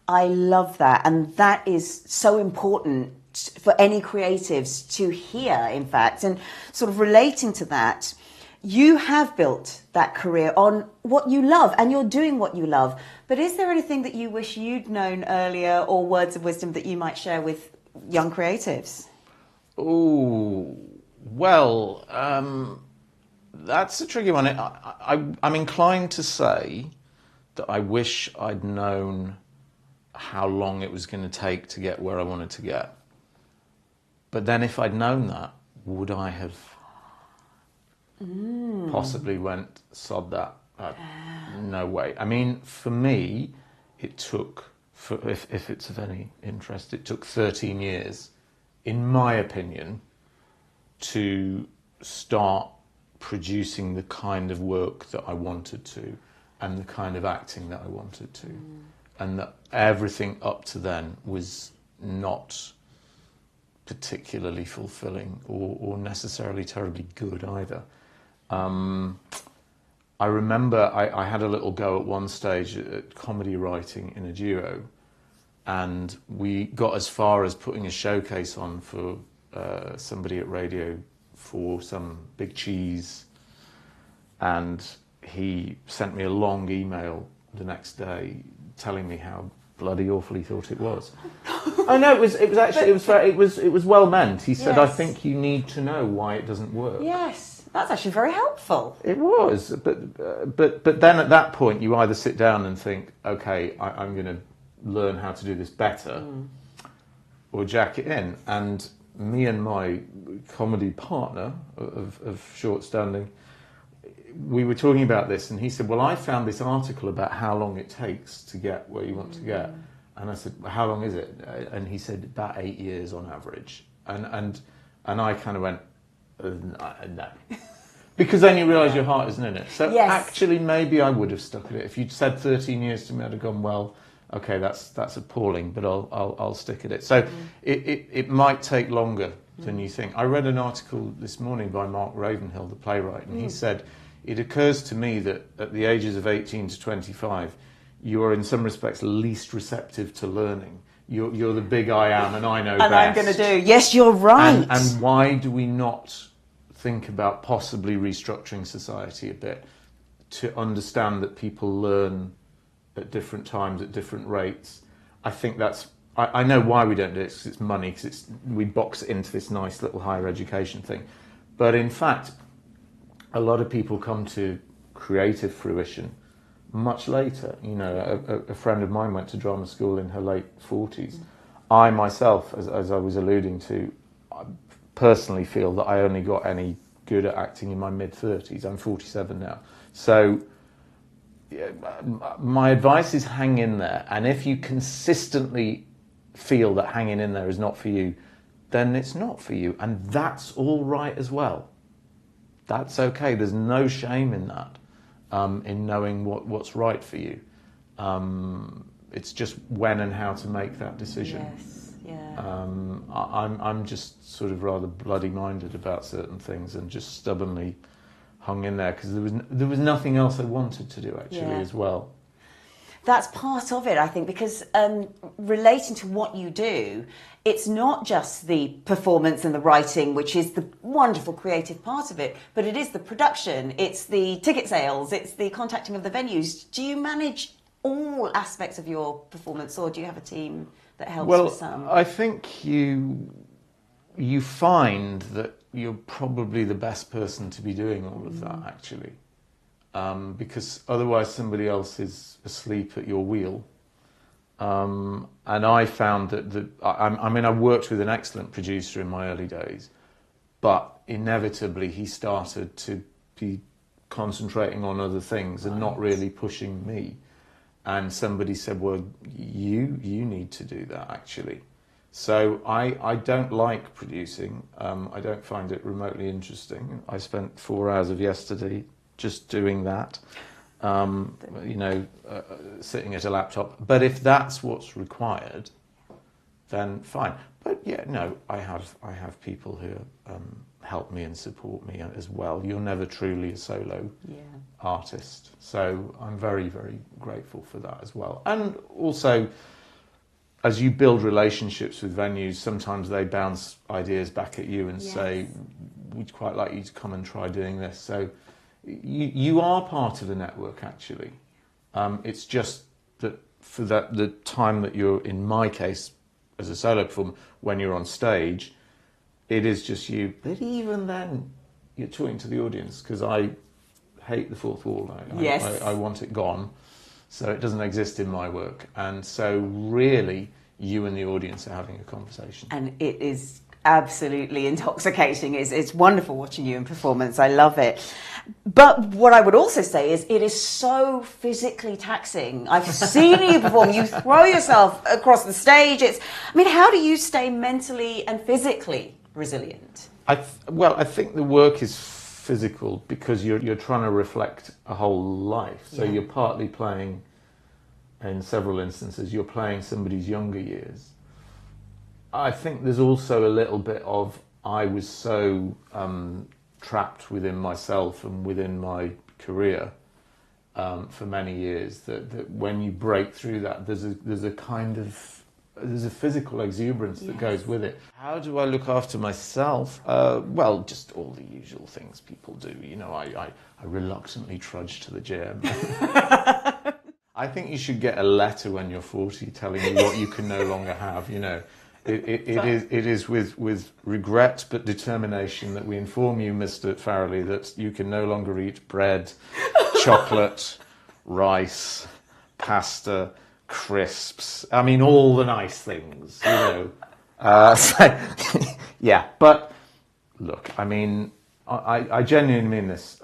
[SPEAKER 1] I love that, and that is so important for any creatives to hear, in fact. And sort of relating to that, you have built that career on what you love, and you're doing what you love. But is there anything that you wish you'd known earlier, or words of wisdom that you might share with young creatives?
[SPEAKER 5] Oh, well, that's a tricky one. I'm inclined to say that I wish I'd known how long it was going to take to get where I wanted to get. But then if I'd known that, would I have possibly went, sod that? No way. I mean, for me, it took, if it's of any interest, it took 13 years, in my opinion, to start producing the kind of work that I wanted to, and the kind of acting that I wanted to. And that everything up to then was not particularly fulfilling or necessarily terribly good either. I remember I had a little go at one stage at comedy writing in a duo, and we got as far as putting a showcase on for somebody at radio for some big cheese, and he sent me a long email the next day telling me how bloody awful he thought it was. Oh no, it was well meant. He said, I think you need to know why it doesn't work.
[SPEAKER 1] Yes, that's actually very helpful.
[SPEAKER 5] It was, but then at that point you either sit down and think, okay, I'm going to learn how to do this better, or jack it in. And me and my comedy partner of short standing, we were talking about this, and he said, well, I found this article about how long it takes to get where you want to get. And I said, well, how long is it? And he said, about 8 years on average. And I kind of went, no. Because then you realise your heart isn't in it. So actually, maybe I would have stuck at it. If you'd said 13 years to me, I'd have gone, well, okay, that's appalling, but I'll stick at it. So it might take longer than you think. I read an article this morning by Mark Ravenhill, the playwright, and he said, it occurs to me that at the ages of 18 to 25, you are in some respects least receptive to learning. You're the big I am, and I know
[SPEAKER 1] And
[SPEAKER 5] best.
[SPEAKER 1] I'm going to do. Yes, you're right.
[SPEAKER 5] And why do we not think about possibly restructuring society a bit to understand that people learn at different times at different rates? I think that's. I know why we don't do it, because it's money, because we box it into this nice little higher education thing. But in fact, a lot of people come to creative fruition much later. You know, a friend of mine went to drama school in her late 40s. I myself, as I was alluding to, I personally feel that I only got any good at acting in my mid-30s. I'm 47 now. So yeah, my advice is hang in there. And if you consistently feel that hanging in there is not for you, then it's not for you. And that's all right as well. That's okay. There's no shame in that. In knowing what's right for you. It's just when and how to make that decision.
[SPEAKER 1] Yes, yeah.
[SPEAKER 5] I'm just sort of rather bloody-minded about certain things and just stubbornly hung in there because there was nothing else I wanted to do actually as well.
[SPEAKER 1] That's part of it, I think, because relating to what you do, it's not just the performance and the writing, which is the wonderful creative part of it, but it is the production, it's the ticket sales, it's the contacting of the venues. Do you manage all aspects of your performance, or do you have a team that helps with some?
[SPEAKER 5] Well, I think you find that you're probably the best person to be doing all of that, actually. Because otherwise somebody else is asleep at your wheel. And I found that I worked with an excellent producer in my early days, but inevitably he started to be concentrating on other things and not really pushing me. And somebody said, well, you need to do that, actually. So I don't like producing. I don't find it remotely interesting. I spent 4 hours of yesterday just doing that, sitting at a laptop. But if that's what's required, then fine. But yeah, no, I have people who help me and support me as well. You're never truly a solo artist. So I'm very, very grateful for that as well. And also, as you build relationships with venues, sometimes they bounce ideas back at you and say, we'd quite like you to come and try doing this. So you are part of the network, actually. It's just that for the time that you're, in my case, as a solo performer, when you're on stage, it is just you. But even then, you're talking to the audience, because I hate the fourth wall. I want it gone. So it doesn't exist in my work. And so really, you and the audience are having a conversation. And
[SPEAKER 1] it is absolutely intoxicating. It's wonderful watching you in performance. I love it. But what I would also say is it is so physically taxing. I've seen you perform. You throw yourself across the stage. How do you stay mentally and physically resilient?
[SPEAKER 5] I think the work is physical because you're trying to reflect a whole life. So you're partly playing, in several instances, you're playing somebody's younger years. I think there's also a little bit of, I was so trapped within myself and within my career for many years that when you break through that, there's a physical exuberance that goes with it. How do I look after myself? Well, just all the usual things people do. I reluctantly trudge to the gym. I think you should get a letter when you're 40 telling you what you can no longer have, It is with regret but determination that we inform you, Mr. Farrelly, that you can no longer eat bread, chocolate, rice, pasta, crisps. All the nice things, but look, I genuinely mean this.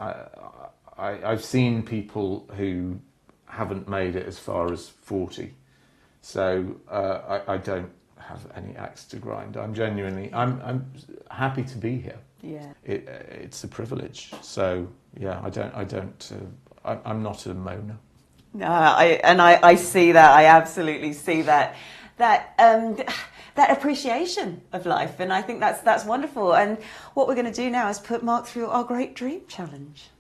[SPEAKER 5] I've seen people who haven't made it as far as 40, so I don't have any axe to grind. I'm happy to be here. Yeah, it's a privilege. So yeah, I'm not a moaner.
[SPEAKER 1] No, I see that. I absolutely see that appreciation of life, and I think that's wonderful. And what we're going to do now is put Mark through our Great Dream Challenge.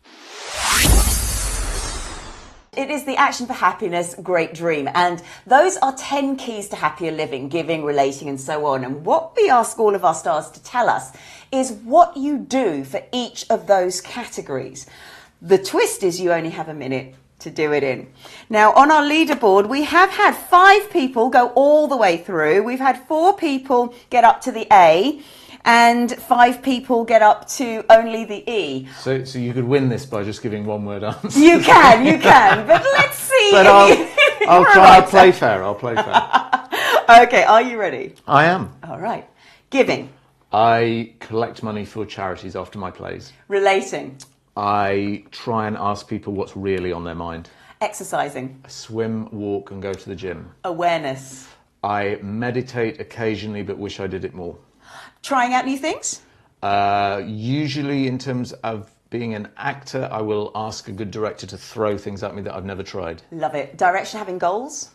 [SPEAKER 1] It is the Action for Happiness Great Dream, and those are 10 keys to happier living, giving, relating, and so on. And what we ask all of our stars to tell us is what you do for each of those categories. The twist is you only have a minute to do it in. Now, on our leaderboard, we have had 5 people go all the way through. We've had 4 people get up to the A, and 5 people get up to only the E.
[SPEAKER 5] So you could win this by just giving one word answer.
[SPEAKER 1] You can, but let's see.
[SPEAKER 5] But I'll try. I'll play fair.
[SPEAKER 1] Okay, are you ready?
[SPEAKER 5] I am.
[SPEAKER 1] All right. Giving.
[SPEAKER 5] I collect money for charities after my plays.
[SPEAKER 1] Relating.
[SPEAKER 5] I try and ask people what's really on their mind.
[SPEAKER 1] Exercising.
[SPEAKER 5] I swim, walk, and go to the gym.
[SPEAKER 1] Awareness.
[SPEAKER 5] I meditate occasionally, but wish I did it more.
[SPEAKER 1] Trying out new things?
[SPEAKER 5] Usually, in terms of being an actor, I will ask a good director to throw things at me that I've never tried.
[SPEAKER 1] Love it. Direction, having goals?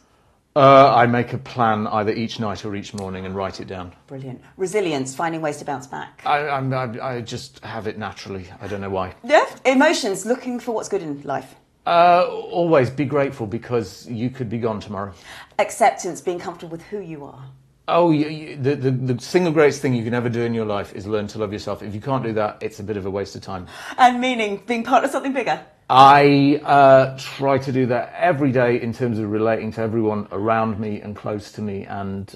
[SPEAKER 5] I make a plan either each night or each morning and write it down.
[SPEAKER 1] Brilliant. Resilience, finding ways to bounce back.
[SPEAKER 5] I just have it naturally. I don't know why.
[SPEAKER 1] Yeah. Emotions, looking for what's good in life.
[SPEAKER 5] Always be grateful because you could be gone tomorrow.
[SPEAKER 1] Acceptance, being comfortable with who you are.
[SPEAKER 5] Oh, the single greatest thing you can ever do in your life is learn to love yourself. If you can't do that, it's a bit of a waste of time.
[SPEAKER 1] And meaning, being part of something bigger.
[SPEAKER 5] I try to do that every day in terms of relating to everyone around me and close to me. And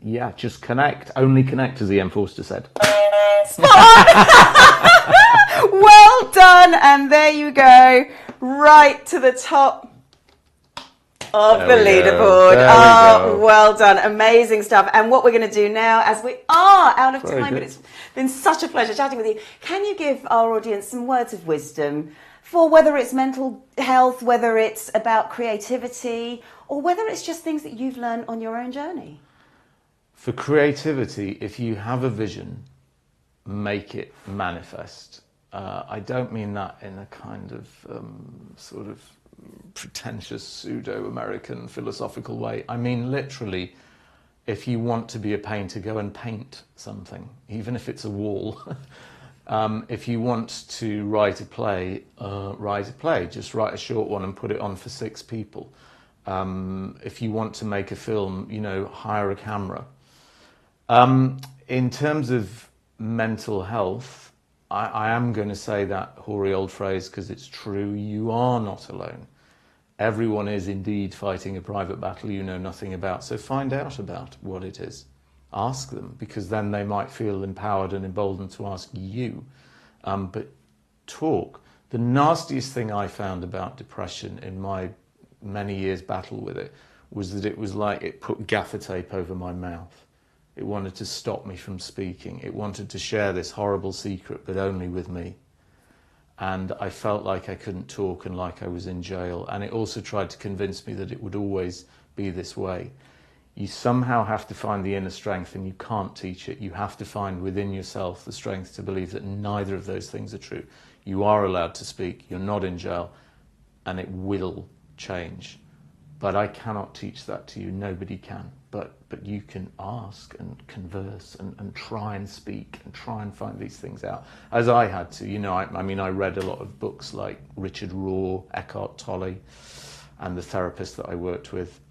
[SPEAKER 5] yeah, just connect. Only connect, as Ian Forster said.
[SPEAKER 1] Spot on! Well done. And there you go. Right to the top of the leaderboard. Oh, well done. Amazing stuff. And what we're going to do now, as we are out of time, but it's been such a pleasure chatting with you. Can you give our audience some words of wisdom for whether it's mental health, whether it's about creativity, or whether it's just things that you've learned on your own journey?
[SPEAKER 5] For creativity, if you have a vision, make it manifest. I don't mean that in a kind of sort of pretentious pseudo-American philosophical way. I mean literally, if you want to be a painter, go and paint something, even if it's a wall. If you want to write a play, just write a short one and put it on for 6 people. If you want to make a film, you know, hire a camera. In terms of mental health, I am going to say that hoary old phrase because it's true. You are not alone. Everyone is indeed fighting a private battle you know nothing about. So find out about what it is. Ask them, because then they might feel empowered and emboldened to ask you. But talk. The nastiest thing I found about depression in my many years' battle with it was that it was like it put gaffer tape over my mouth. It wanted to stop me from speaking. It wanted to share this horrible secret, but only with me. And I felt like I couldn't talk and like I was in jail. And it also tried to convince me that it would always be this way. You somehow have to find the inner strength, and you can't teach it. You have to find within yourself the strength to believe that neither of those things are true. You are allowed to speak. You're not in jail. And it will change. But I cannot teach that to you. Nobody can. But you can ask and converse and try and speak and try and find these things out, as I had to. You know, I mean, I read a lot of books like Richard Rohr, Eckhart Tolle, and the therapist that I worked with.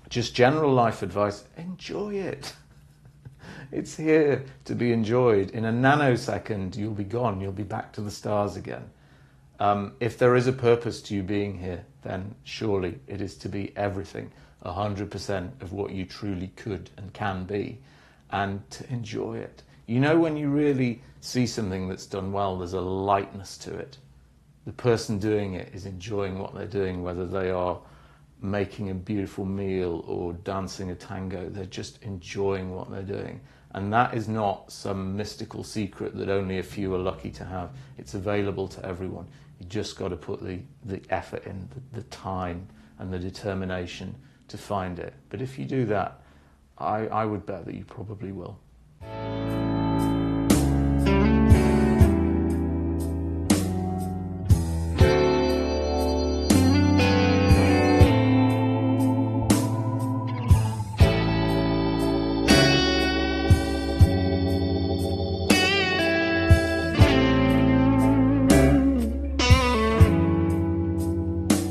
[SPEAKER 5] Just general life advice, enjoy it. It's here to be enjoyed. In a nanosecond, you'll be gone. You'll be back to the stars again. If there is a purpose to you being here, then surely it is to be everything, 100% of what you truly could and can be, and to enjoy it. You know, when you really see something that's done well, there's a lightness to it. The person doing it is enjoying what they're doing, whether they are making a beautiful meal or dancing a tango. They're just enjoying what they're doing. And that is not some mystical secret that only a few are lucky to have. It's available to everyone. You just got to put the effort in, the time and the determination to find it. But if you do that, I would bet that you probably will.